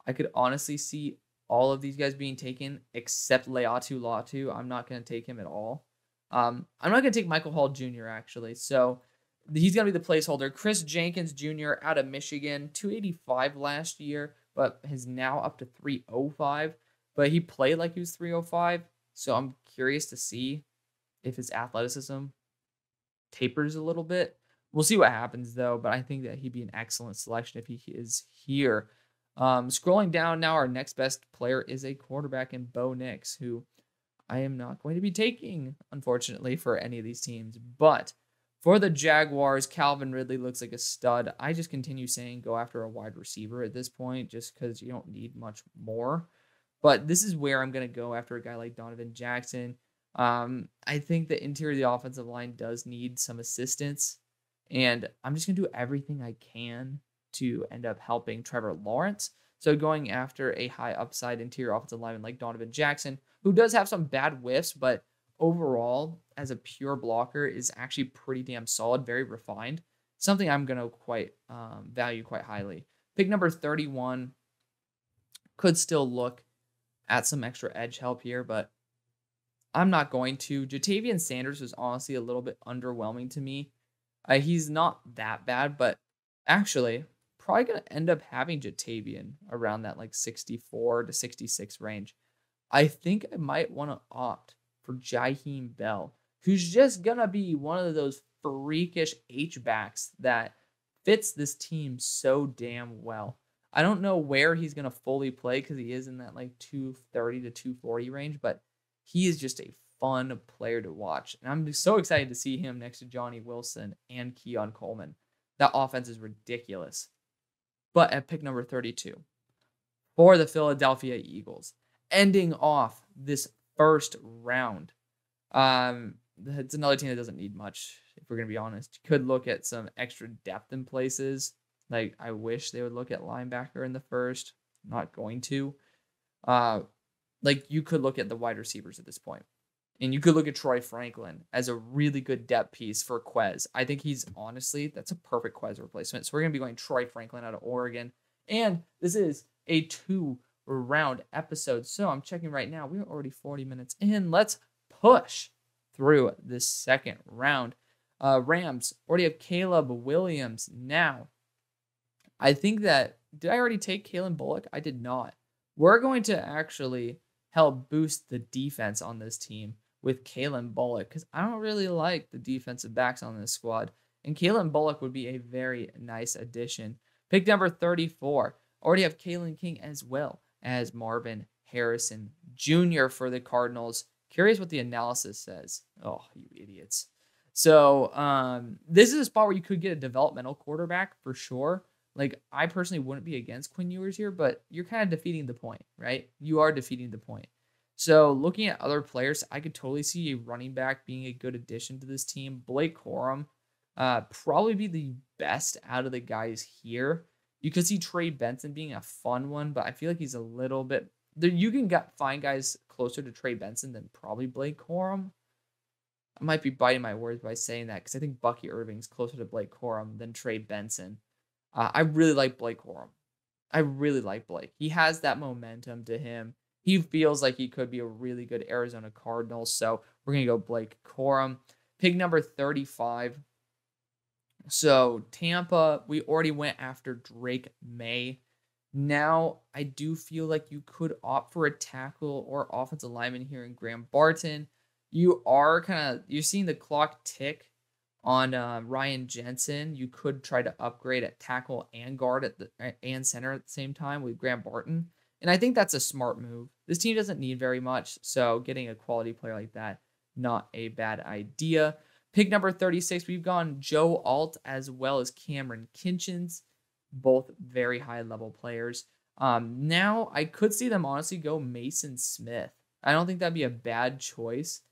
I could honestly see all of these guys being taken except Leatu Latu. I'm not going to take him at all. I'm not going to take Michael Hall Jr. actually. So he's going to be the placeholder. Chris Jenkins Jr. out of Michigan, 285 last year, but is now up to 305. But he played like he was 305. So I'm curious to see if his athleticism tapers a little bit. We'll see what happens though, but I think that he'd be an excellent selection if he is here. Scrolling down now, our next best player is a quarterback in Bo Nix, who I am not going to be taking, unfortunately, for any of these teams. But for the Jaguars, Calvin Ridley looks like a stud. I just continue saying go after a wide receiver at this point, just because you don't need much more. But this is where I'm going to go after a guy like Donovan Jackson. I think the interior of the offensive line does need some assistance, and I'm just going to do everything I can to end up helping Trevor Lawrence. So going after a high upside interior offensive lineman like Donovan Jackson, who does have some bad whiffs, but overall, as a pure blocker, is actually pretty damn solid, very refined. Something I'm going to quite value quite highly. Pick number 31 could still look at some extra edge help here, but I'm not going to. Jatavian Sanders was honestly a little bit underwhelming to me. He's not that bad, but actually, probably going to end up having Jatavian around that like 64 to 66 range. I think I might want to opt for Jaheim Bell, who's just going to be one of those freakish H-backs that fits this team so damn well. I don't know where he's going to fully play because he is in that like 230 to 240 range, but he is just a fun player to watch. And I'm just so excited to see him next to Johnny Wilson and Keon Coleman. That offense is ridiculous. But at pick number 32, for the Philadelphia Eagles, ending off this first round, it's another team that doesn't need much, if we're going to be honest. You could look at some extra depth in places. Like, I wish they would look at linebacker in the first. I'm not going to. Like, you could look at the wide receivers at this point. And you could look at Troy Franklin as a really good depth piece for Quez. I think that's a perfect Quez replacement. So we're going to be going Troy Franklin out of Oregon. And this is a 2-round episode. So I'm checking right now. We're already 40 minutes in. Let's push through this second round. Rams already have Caleb Williams. Now, I think that, did I already take Kalen Bullock? I did not. We're going to actually help boost the defense on this team with Kalen Bullock, because I don't really like the defensive backs on this squad. And Kalen Bullock would be a very nice addition. Pick number 34. Already have Kalen King as well as Marvin Harrison Jr. for the Cardinals. Curious what the analysis says. Oh, you idiots. So this is a spot where you could get a developmental quarterback for sure. Like, I personally wouldn't be against Quinn Ewers here, but you're kind of defeating the point, right? You are defeating the point. So looking at other players, I could totally see a running back being a good addition to this team. Blake Corum probably be the best out of the guys here. You could see Trey Benson being a fun one, but I feel like he's a little bit... You can find guys closer to Trey Benson than probably Blake Corum. I might be biting my words by saying that because I think Bucky Irving's closer to Blake Corum than Trey Benson. I really like Blake Corum. I really like Blake. He has that momentum to him. He feels like he could be a really good Arizona Cardinal. So we're going to go Blake Corum. Pick number 35. So Tampa, we already went after Drake May. Now, I do feel like you could opt for a tackle or offensive lineman here in Graham Barton. You're seeing the clock tick on Ryan Jensen. You could try to upgrade at tackle and guard and center at the same time with Graham Barton. And I think that's a smart move. This team doesn't need very much, so getting a quality player like that, not a bad idea. Pick number 36, we've gone Joe Alt as well as Cameron Kinchins, both very high-level players. Now, I could see them honestly go Mason Smith. I don't think that'd be a bad choice.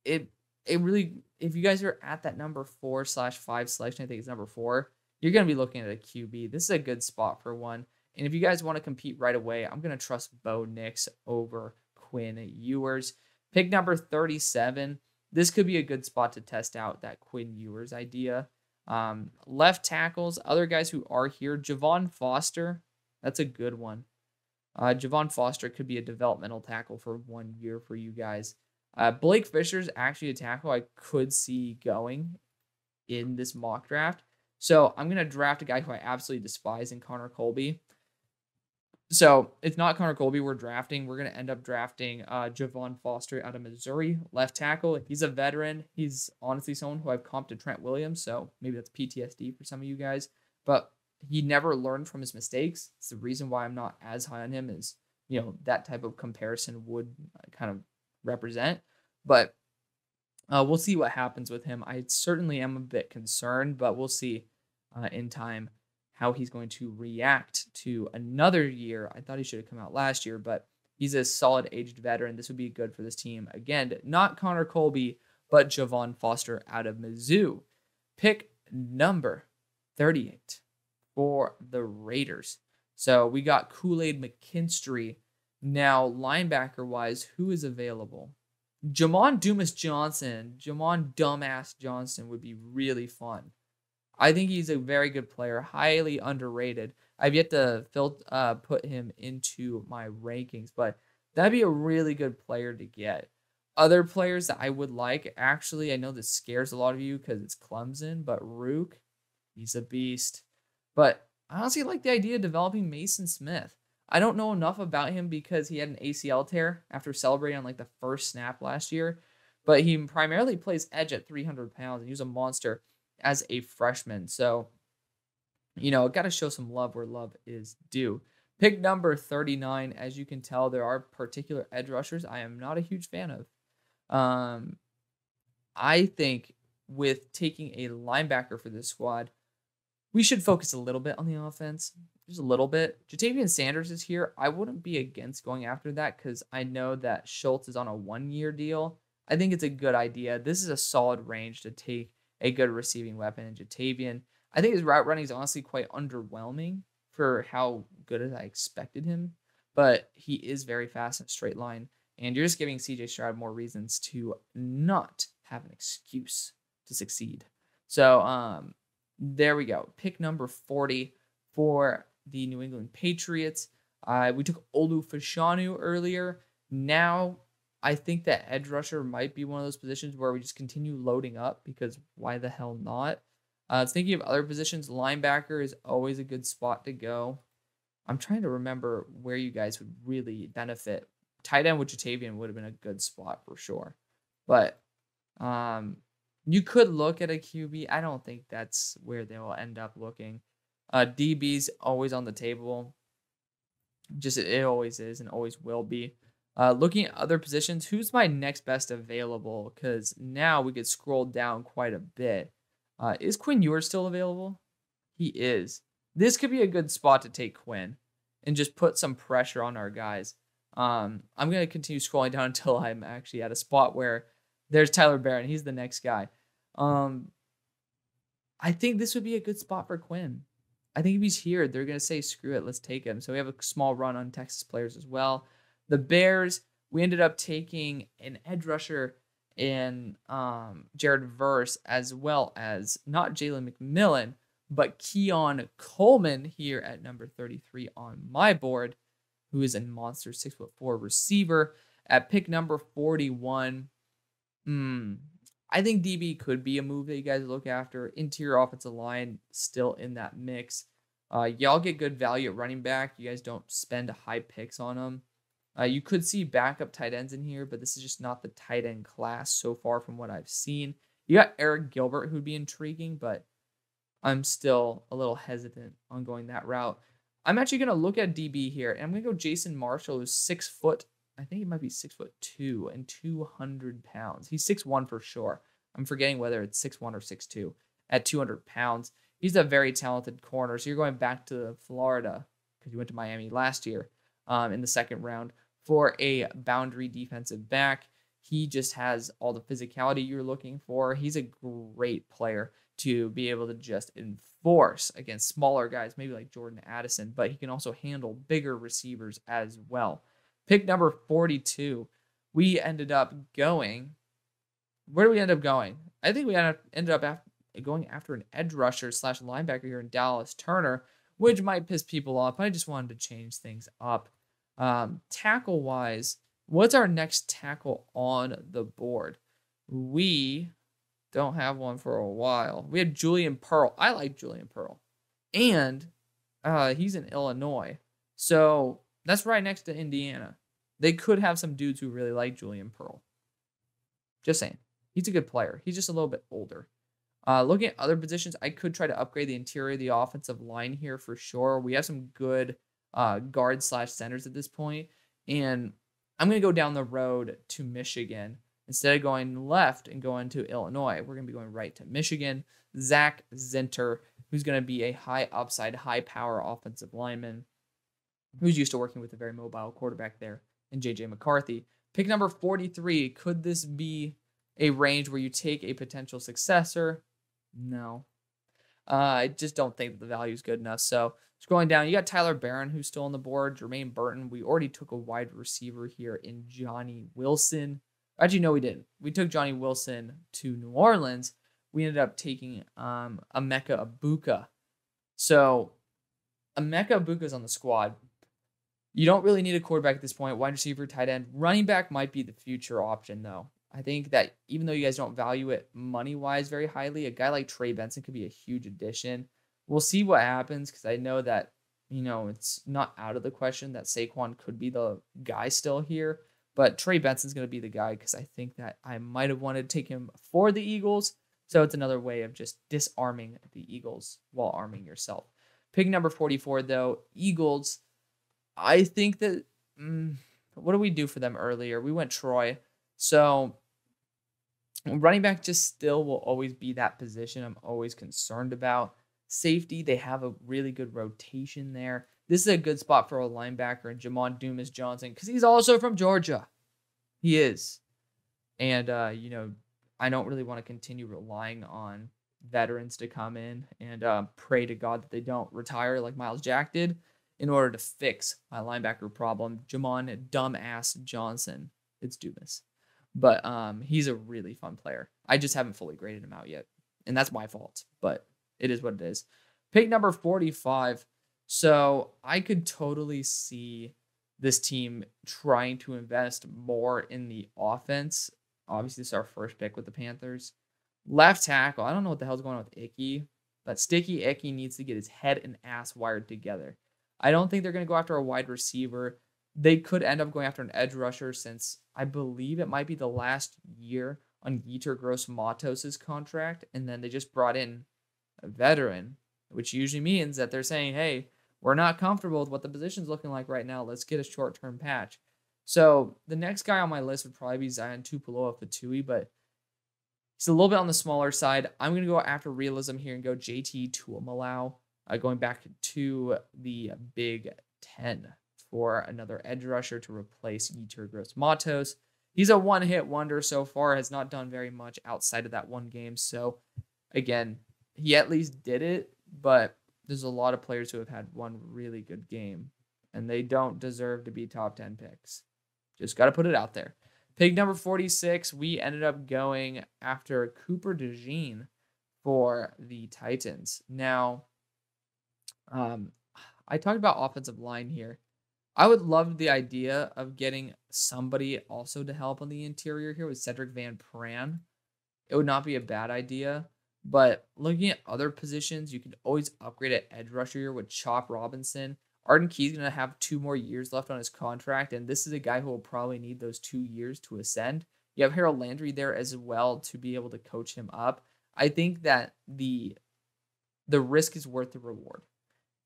It really, if you guys are at that number 4/5 selection, I think it's number 4, you're going to be looking at a QB. This is a good spot for one. And if you guys want to compete right away, I'm going to trust Bo Nix over Quinn Ewers. Pick number 37. This could be a good spot to test out that Quinn Ewers idea. Left tackles, other guys who are here. Javon Foster, that's a good one. Javon Foster could be a developmental tackle for 1 year for you guys. Blake Fisher's actually a tackle I could see going in this mock draft. So I'm going to draft a guy who I absolutely despise in Connor Colby. So it's not Connor Colby we're drafting. We're going to end up drafting Javon Foster out of Missouri, left tackle. He's a veteran. He's honestly someone who I've comped to Trent Williams, so maybe that's PTSD for some of you guys. But he never learned from his mistakes. It's the reason why I'm not as high on him as, that type of comparison would kind of represent. But we'll see what happens with him. I certainly am a bit concerned, but we'll see in time how he's going to react to another year. I thought he should have come out last year, but he's a solid aged veteran. This would be good for this team. Again, not Connor Colby, but Javon Foster out of Mizzou. Pick number 38 for the Raiders. So we got Kool-Aid McKinstry. Now, linebacker-wise, who is available? Jamon Dumbass Johnson would be really fun. I think he's a very good player, highly underrated. I've yet to put him into my rankings, but that'd be a really good player to get. Other players that I would like, actually, I know this scares a lot of you because it's Clemson, but Rook, he's a beast. But I honestly like the idea of developing Mason Smith. I don't know enough about him because he had an ACL tear after celebrating on the first snap last year, but he primarily plays edge at 300 pounds, and he was a monster as a freshman. So, got to show some love where love is due. Pick number 39. As you can tell, there are particular edge rushers I am not a huge fan of. I think with taking a linebacker for this squad, we should focus a little bit on the offense. Just a little bit. Jatavian Sanders is here. I wouldn't be against going after that because I know that Schultz is on a 1-year deal. I think it's a good idea. This is a solid range to take a good receiving weapon in Jatavian. I think his route running is honestly quite underwhelming for how good as I expected him, but he is very fast in a straight line, and you're just giving CJ Stroud more reasons to not have an excuse to succeed. So there we go. Pick number 40 for the New England Patriots. We took Olu Fashanu earlier. Now I think that edge rusher might be one of those positions where we just continue loading up because why the hell not? Thinking of other positions, linebacker is always a good spot to go. I'm trying to remember where you guys would really benefit. Tight end with Jatavian would have been a good spot for sure. But you could look at a QB. I don't think that's where they will end up looking. DB's always on the table. Just it always is and always will be. Looking at other positions, who's my next best available? Because now we could scroll down quite a bit. Is Quinn Ewers still available? He is. This could be a good spot to take Quinn and just put some pressure on our guys. I'm going to continue scrolling down until I'm actually at a spot where there's Tyler Barron. He's the next guy. I think this would be a good spot for Quinn. I think if he's here, they're going to say, screw it, let's take him. So we have a small run on Texas players as well. The Bears, we ended up taking an edge rusher in Jared Verse, as well as not Jalen McMillan, but Keon Coleman here at number 33 on my board, who is a monster 6'4" receiver. At pick number 41, I think DB could be a move that you guys look after. Interior offensive line still in that mix. Y'all get good value at running back. You guys don't spend high picks on them. You could see backup tight ends in here, but this is just not the tight end class so far from what I've seen. You got Eric Gilbert, who'd be intriguing, but I'm still a little hesitant on going that route. I'm actually going to look at DB here, and I'm going to go Jason Marshall, who's 6 foot. I think he might be 6'2" and 200 pounds. He's 6'1" for sure. I'm forgetting whether it's 6'1" or 6'2" at 200 pounds. He's a very talented corner. So you're going back to Florida because you went to Miami last year in the second round for a boundary defensive back. He just has all the physicality you're looking for. He's a great player to be able to just enforce against smaller guys, maybe like Jordan Addison, but he can also handle bigger receivers as well. Pick number 42, we ended up going. Where do we end up going? I think we ended up going after an edge rusher / linebacker here in Dallas Turner, which might piss people off, but I just wanted to change things up. Tackle-wise, what's our next tackle on the board? We don't have one for a while. We had Julian Pearl. I like Julian Pearl. And he's in Illinois. So that's right next to Indiana. They could have some dudes who really like Julian Pearl. Just saying. He's a good player. He's just a little bit older. Looking at other positions, I could try to upgrade the interior of the offensive line here for sure. We have some good guard/centers at this point. And I'm going to go down the road to Michigan. Instead of going left and going to Illinois, we're going to be going right to Michigan. Zach Zinter, who's going to be a high upside, high power offensive lineman who's used to working with a very mobile quarterback there in J.J. McCarthy. Pick number 43. Could this be a range where you take a potential successor? No. I just don't think that the value is good enough. So scrolling down, you got Tyler Barron, who's still on the board. Jermaine Burton. We already took a wide receiver here in Johnny Wilson. Actually, no, we didn't. We took Johnny Wilson to New Orleans. We ended up taking Emeka Egbuka. So Emeka Egbuka's on the squad. You don't really need a quarterback at this point. Wide receiver, tight end. Running back might be the future option, though. I think that even though you guys don't value it money-wise very highly, a guy like Trey Benson could be a huge addition. We'll see what happens because I know that, it's not out of the question that Saquon could be the guy still here. But Trey Benson's going to be the guy because I think that I might have wanted to take him for the Eagles. So it's another way of just disarming the Eagles while arming yourself. Pick number 44, though, Eagles. I think that, what did we do for them earlier? We went Troy. So running back just still will always be that position I'm always concerned about. Safety, they have a really good rotation there. This is a good spot for a linebacker and Jamon Dumas Johnson because he's also from Georgia. He is. And, I don't really want to continue relying on veterans to come in and pray to God that they don't retire like Myles Jack did in order to fix my linebacker problem. Jamon Dumbass Johnson. It's Dumas. But he's a really fun player. I just haven't fully graded him out yet. And that's my fault. But it is what it is. Pick number 45. So I could totally see this team trying to invest more in the offense. Obviously, this is our first pick with the Panthers. Left tackle. I don't know what the hell's going on with Icky. But Sticky Icky needs to get his head and ass wired together. I don't think they're going to go after a wide receiver. They could end up going after an edge rusher since I believe it might be the last year on Yetur Gross-Matos' contract. And then they just brought in a veteran, which usually means that they're saying, hey, we're not comfortable with what the position's looking like right now. Let's get a short-term patch. So the next guy on my list would probably be Zion Tupuola-Fatui, but he's a little bit on the smaller side. I'm going to go after realism here and go JT Tuimalau, going back to the Big Ten for another edge rusher to replace Yetur Gross-Matos. He's a one-hit wonder so far, has not done very much outside of that one game. So, again, he at least did it, but there's a lot of players who have had one really good game, and they don't deserve to be top 10 picks. Just got to put it out there. Pick number 46, we ended up going after Cooper DeJean for the Titans. Now, I talked about offensive line here. I would love the idea of getting somebody also to help on the interior here with Cedric Van Pran. It would not be a bad idea, but looking at other positions, you can always upgrade at edge rusher here with Chop Robinson. Arden Key's going to have 2 more years left on his contract, and this is a guy who will probably need those 2 years to ascend. You have Harold Landry there as well to be able to coach him up. I think that the risk is worth the reward.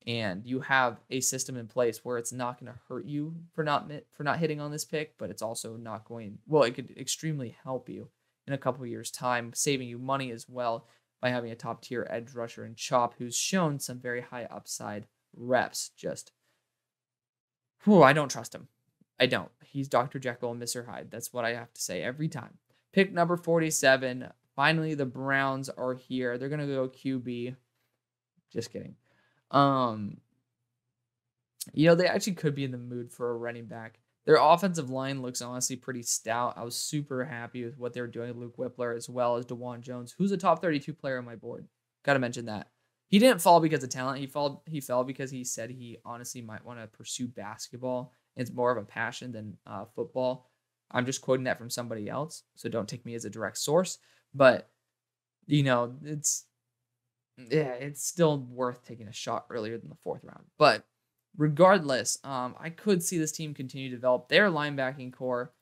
And you have a system in place where it's not going to hurt you for not hitting on this pick, but it's also not going, well, it could extremely help you in a couple of years' time, saving you money as well by having a top-tier edge rusher in Chop who's shown some very high upside reps. I don't trust him. I don't. He's Dr. Jekyll and Mr. Hyde. That's what I have to say every time. Pick number 47. Finally, the Browns are here. They're going to go QB. Just kidding. They actually could be in the mood for a running back. Their offensive line looks honestly pretty stout. I was super happy with what they were doing with Luke Whippler as well as DeJuan Jones, who's a top 32 player on my board. Got to mention that. He didn't fall because of talent. He fell because he said he honestly might want to pursue basketball. It's more of a passion than football. I'm just quoting that from somebody else, so don't take me as a direct source. But, it's still worth taking a shot earlier than the 4th round. But Regardless, I could see this team continue to develop their linebacking core.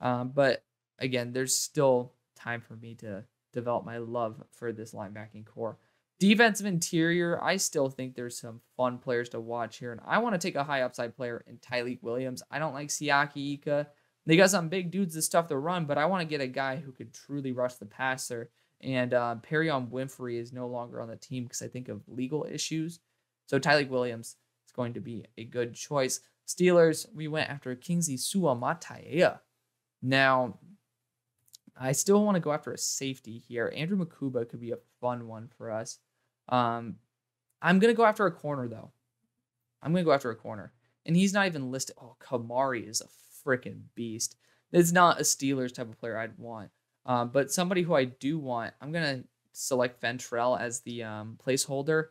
But again, there's still time for me to develop my love for this linebacking core. Defensive interior, I still think there's some fun players to watch here. And I want to take a high upside player in Tyreek Williams. I don't like Siaki Ika. They got some big dudes that stuff the run, but I want to get a guy who could truly rush the passer. And Perrion Winfrey is no longer on the team because I think of legal issues. So Tyreek Williams is going to be a good choice. Steelers, we went after Kingsley Suamataia. Now, I still want to go after a safety here. Andrew Makuba could be a fun one for us. I'm going to go after a corner, though. I'm going to go after a corner. And he's not even listed. Oh, Kamari is a freaking beast. It's not a Steelers type of player I'd want. But somebody who I do want, I'm going to select Ventrell as the placeholder.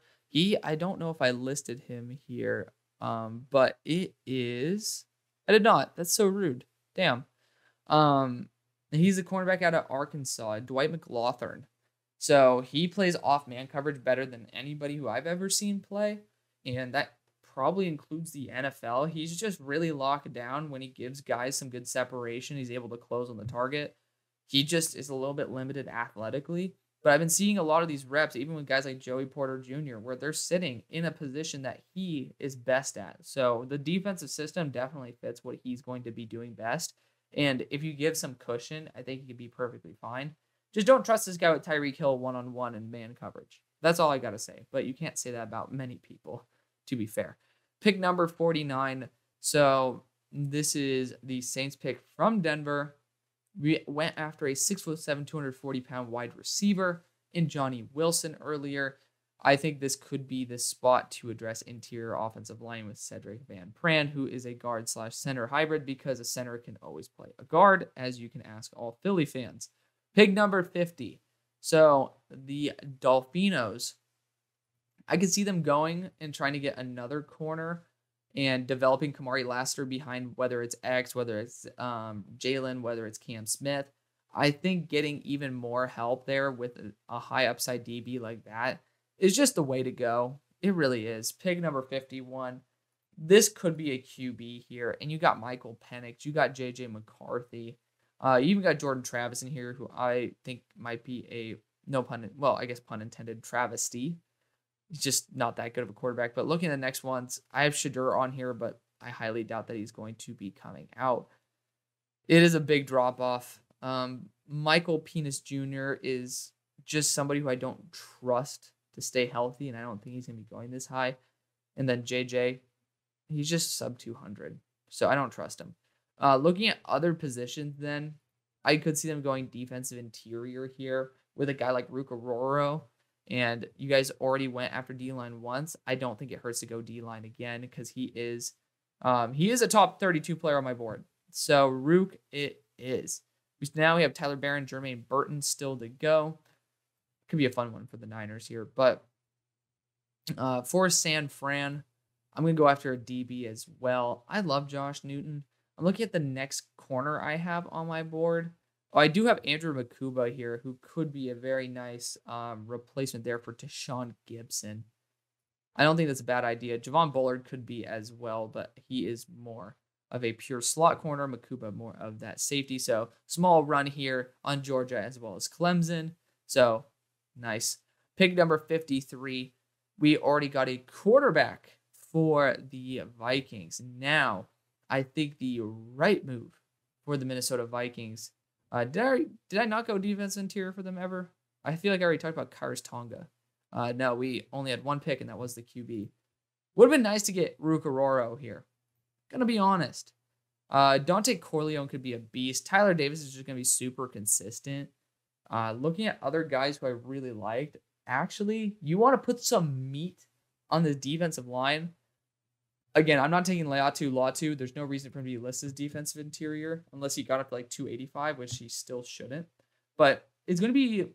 I don't know if I listed him here, but it is... I did not. That's so rude. Damn. He's a cornerback out of Arkansas, Dwight McLaughlin. So he plays off man coverage better than anybody who I've ever seen play. And that probably includes the NFL. He's just really locked down when he gives guys some good separation. He's able to close on the target. He just is a little bit limited athletically. But I've been seeing a lot of these reps, even with guys like Joey Porter Jr., where they're sitting in a position that he is best at. So the defensive system definitely fits what he's going to be doing best. And if you give some cushion, I think he could be perfectly fine. Just don't trust this guy with Tyreek Hill one-on-one and man coverage. That's all I got to say. But you can't say that about many people, to be fair. Pick number 49. So this is the Saints pick from Denver. We went after a 6'7", 240-pound wide receiver in Johnny Wilson earlier. I think this could be the spot to address interior offensive line with Cedric Van Pran, who is a guard/center hybrid because a center can always play a guard, as you can ask all Philly fans. Pick number 50. So the Dolphinos, I could see them going and trying to get another corner and developing Kamari Lassiter behind, whether it's X, whether it's Jalen, whether it's Cam Smith. I think getting even more help there with a high upside DB like that is just the way to go. It really is. Pick number 51. This could be a QB here. And you got Michael Penix. You got JJ McCarthy. You even got Jordan Travis in here, who I think might be a, no pun, well, I guess pun intended, travesty. He's just not that good of a quarterback. But looking at the next ones, I have Shadur on here, but I highly doubt that he's going to be coming out. It is a big drop-off. Michael Penix Jr. is just somebody who I don't trust to stay healthy, and I don't think he's going to be going this high. And then JJ, he's just sub 200, so I don't trust him. Looking at other positions then, I could see them going defensive interior here with a guy like Rukaroro. And you guys already went after D-line once. I don't think it hurts to go D-line again because he is a top 32 player on my board. So Rook it is. Now we have Tyler Barron, Jermaine Burton still to go. Could be a fun one for the Niners here. But for San Fran, I'm going to go after a DB as well. I love Josh Newton. I'm looking at the next corner I have on my board. Oh, I do have Andrew Makuba here, who could be a very nice replacement there for Tashaun Gibson. I don't think that's a bad idea. Javon Bullard could be as well, but he is more of a pure slot corner. Makuba more of that safety. So small run here on Georgia as well as Clemson. So nice. Pick number 53. We already got a quarterback for the Vikings. Now, I think the right move for the Minnesota Vikings. Did I not go defense interior for them ever? I feel like I already talked about Kairos Tonga. No, we only had one pick, and that was the QB. Would have been nice to get Rukaroro here. Gonna be honest. Dante Corleone could be a beast. Tyler Davis is just gonna be super consistent. Looking at other guys who I really liked, actually, you want to put some meat on the defensive line. Again, I'm not taking Latu. There's no reason for him to be listed as defensive interior unless he got up to like 285, which he still shouldn't. But it's going to be,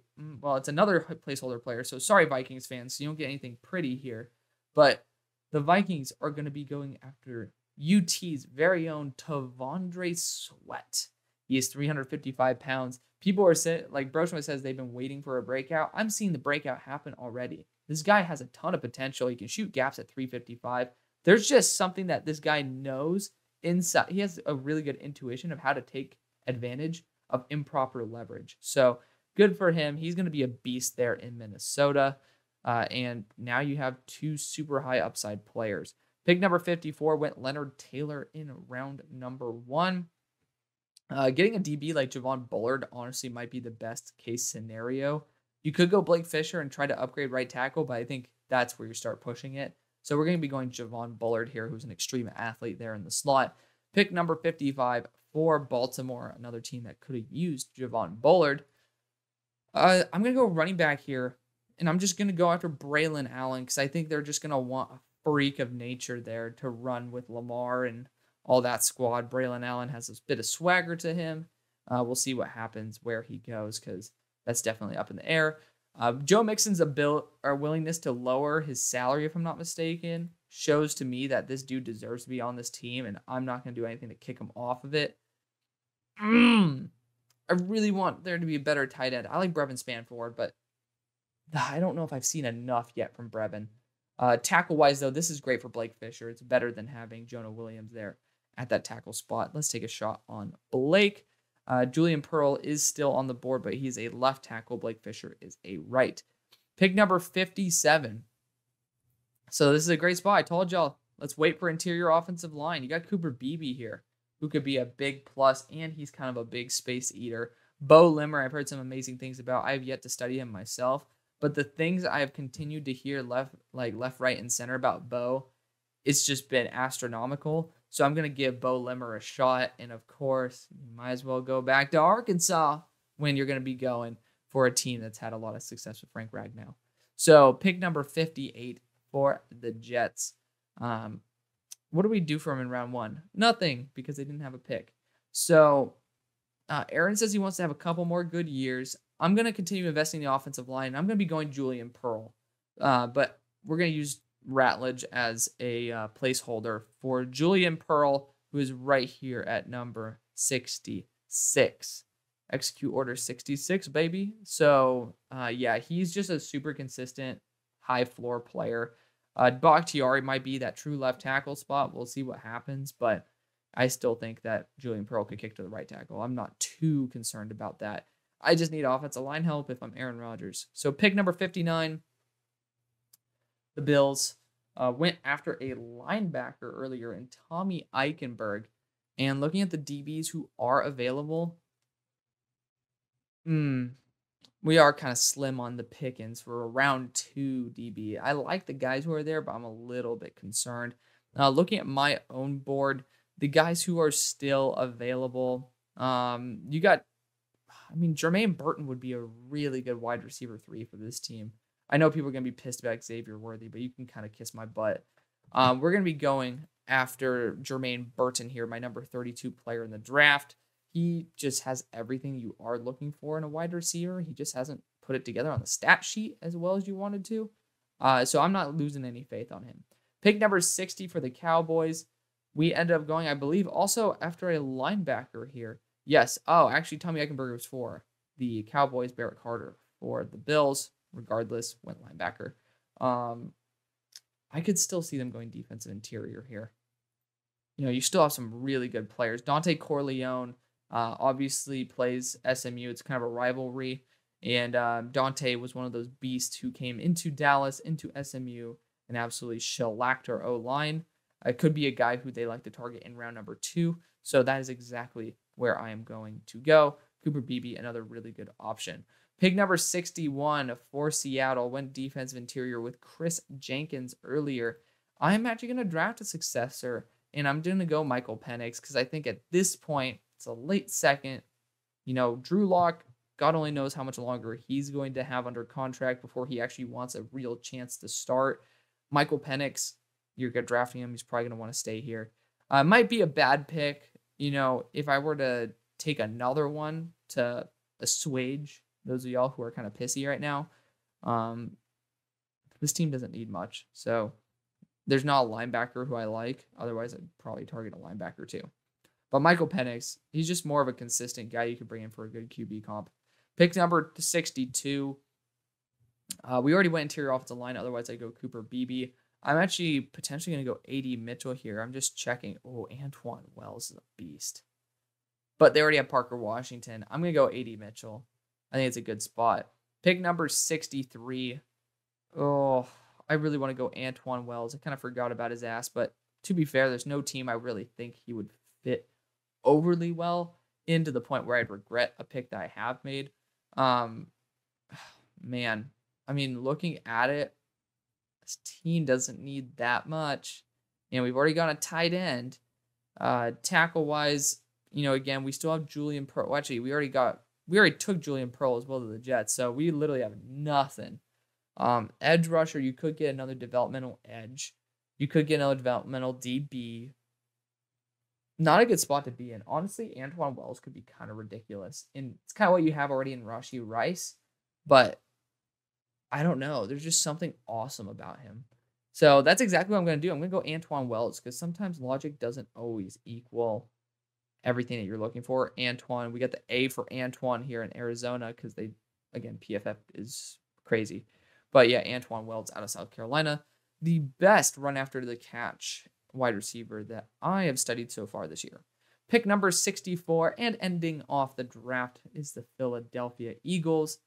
well, it's another placeholder player. So sorry, Vikings fans. You don't get anything pretty here. But the Vikings are going to be going after UT's very own Tavondre Sweat. He is 355 pounds. People are saying, like Broshma says, they've been waiting for a breakout. I'm seeing the breakout happen already. This guy has a ton of potential. He can shoot gaps at 355. There's just something that this guy knows inside. He has a really good intuition of how to take advantage of improper leverage. So good for him. He's going to be a beast there in Minnesota. And now you have two super high upside players. Pick number 54 went Leonard Taylor in round number 1. Getting a DB like Javon Bullard honestly might be the best case scenario. You could go Blake Fisher and try to upgrade right tackle, but I think that's where you start pushing it. So we're going to be going Javon Bullard here, who's an extreme athlete there in the slot. Pick number 55 for Baltimore, another team that could have used Javon Bullard. I'm going to go running back here, and I'm just going to go after Braylon Allen because I think they're just going to want a freak of nature there to run with Lamar and all that squad. Braylon Allen has a bit of swagger to him. We'll see what happens where he goes because that's definitely up in the air. Joe Mixon's willingness to lower his salary, if I'm not mistaken, shows to me that this dude deserves to be on this team, and I'm not going to do anything to kick him off of it. I really want there to be a better tight end. I like Brevin Spanford, but I don't know if I've seen enough yet from Brevin. Tackle-wise, though, this is great for Blake Fisher. It's better than having Jonah Williams there at that tackle spot. Let's take a shot on Blake. Julian Pearl is still on the board, but he's a left tackle. Blake Fisher is a right. Pick number 57. So this is a great spot. I told y'all, let's wait for interior offensive line. You got Cooper Beebe here, who could be a big plus, and he's kind of a big space eater. Bo Limmer, I've heard some amazing things about. I have yet to study him myself, but the things I have continued to hear left, right, and center about Bo, it's just been astronomical. So I'm going to give Bo Limmer a shot. And of course, you might as well go back to Arkansas when you're going to be going for a team that's had a lot of success with Frank Ragnow. So pick number 58 for the Jets. What do we do for him in round 1? Nothing, because they didn't have a pick. So Aaron says he wants to have a couple more good years. I'm going to continue investing in the offensive line. I'm going to be going Julian Pearl. But we're going to use Ratledge as a placeholder for Julian Pearl, who is right here at number 66. Execute order 66, baby. So, yeah, he's just a super consistent, high floor player. Bakhtiari might be that true left tackle spot. We'll see what happens, but I still think that Julian Pearl could kick to the right tackle. I'm not too concerned about that. I just need offensive line help if I'm Aaron Rodgers. So pick number 59. The Bills went after a linebacker earlier in Tommy Eichenberg. And looking at the DBs who are available, we are kind of slim on the pickings for a round 2 DB. I like the guys who are there, but I'm a little bit concerned. Looking at my own board, the guys who are still available, you got, Jermaine Burton would be a really good wide receiver 3 for this team. I know people are going to be pissed about Xavier Worthy, but you can kind of kiss my butt. We're going to be going after Jermaine Burton here, my number 32 player in the draft. He just has everything you are looking for in a wide receiver. He just hasn't put it together on the stat sheet as well as you wanted to. So I'm not losing any faith on him. Pick number 60 for the Cowboys. We ended up going, I believe, also after a linebacker here. Yes. Oh, actually, Tommy Eichenberg was for the Cowboys. Barrett Carter for the Bills. Regardless, went linebacker. I could still see them going defensive interior here. You still have some really good players. Dante Corleone obviously plays SMU. It's kind of a rivalry. And Dante was one of those beasts who came into Dallas, into SMU, and absolutely shellacked our O-line. It could be a guy who they like to target in round number 2. So that is exactly where I am going to go. Cooper Beebe, another really good option. Pick number 61 for Seattle went defensive interior with Chris Jenkins earlier. I'm actually going to draft a successor, and I'm going to go Michael Penix because I think at this point, it's a late second. Drew Lock, God only knows how much longer he's going to have under contract before he actually wants a real chance to start. Michael Penix, you're good drafting him. He's probably going to want to stay here. Might be a bad pick. If I were to take another one to assuage those of y'all who are kind of pissy right now, this team doesn't need much. So there's not a linebacker who I like. Otherwise, I'd probably target a linebacker too. But Michael Penix, he's just more of a consistent guy you could bring in for a good QB comp. Pick number 62. We already went interior offensive line. Otherwise, I go Cooper Beebe. I'm actually potentially going to go AD Mitchell here. I'm just checking. Oh, Antoine Wells is a beast. But they already have Parker Washington. I'm going to go AD Mitchell. I think it's a good spot. Pick number 63. Oh, I really want to go Antoine Wells. I kind of forgot about his ass, but to be fair, there's no team I really think he would fit overly well into the point where I'd regret a pick that I have made. Man, I mean, looking at it, this team doesn't need that much. And we've already got a tight end. Tackle-wise, again, we still have Julian Pearl. Well, actually, we already took Julian Pearl as well to the Jets, so we literally have nothing. Edge rusher, you could get another developmental edge. You could get another developmental DB. Not a good spot to be in. Honestly, Antoine Wells could be kind of ridiculous. And it's kind of what you have already in Rashee Rice. But I don't know. There's just something awesome about him. So that's exactly what I'm going to do. I'm going to go Antoine Wells because sometimes logic doesn't always equal everything that you're looking for. Antoine, we got the A for Antoine here in Arizona because again, PFF is crazy. But yeah, Antoine Wells out of South Carolina. The best run after the catch wide receiver that I have studied so far this year. Pick number 64 and ending off the draft is the Philadelphia Eagles.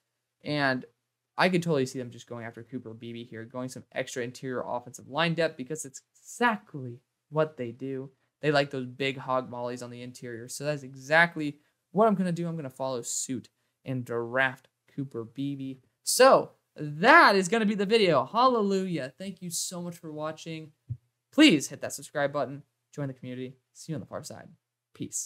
And I could totally see them just going after Cooper Beebe here, going some extra interior offensive line depth because it's exactly what they do. They like those big hog mollies on the interior. So that's exactly what I'm going to do. I'm going to follow suit and draft Cooper Beebe. So that is going to be the video. Hallelujah. Thank you so much for watching. Please hit that subscribe button. Join the community. See you on the far side. Peace.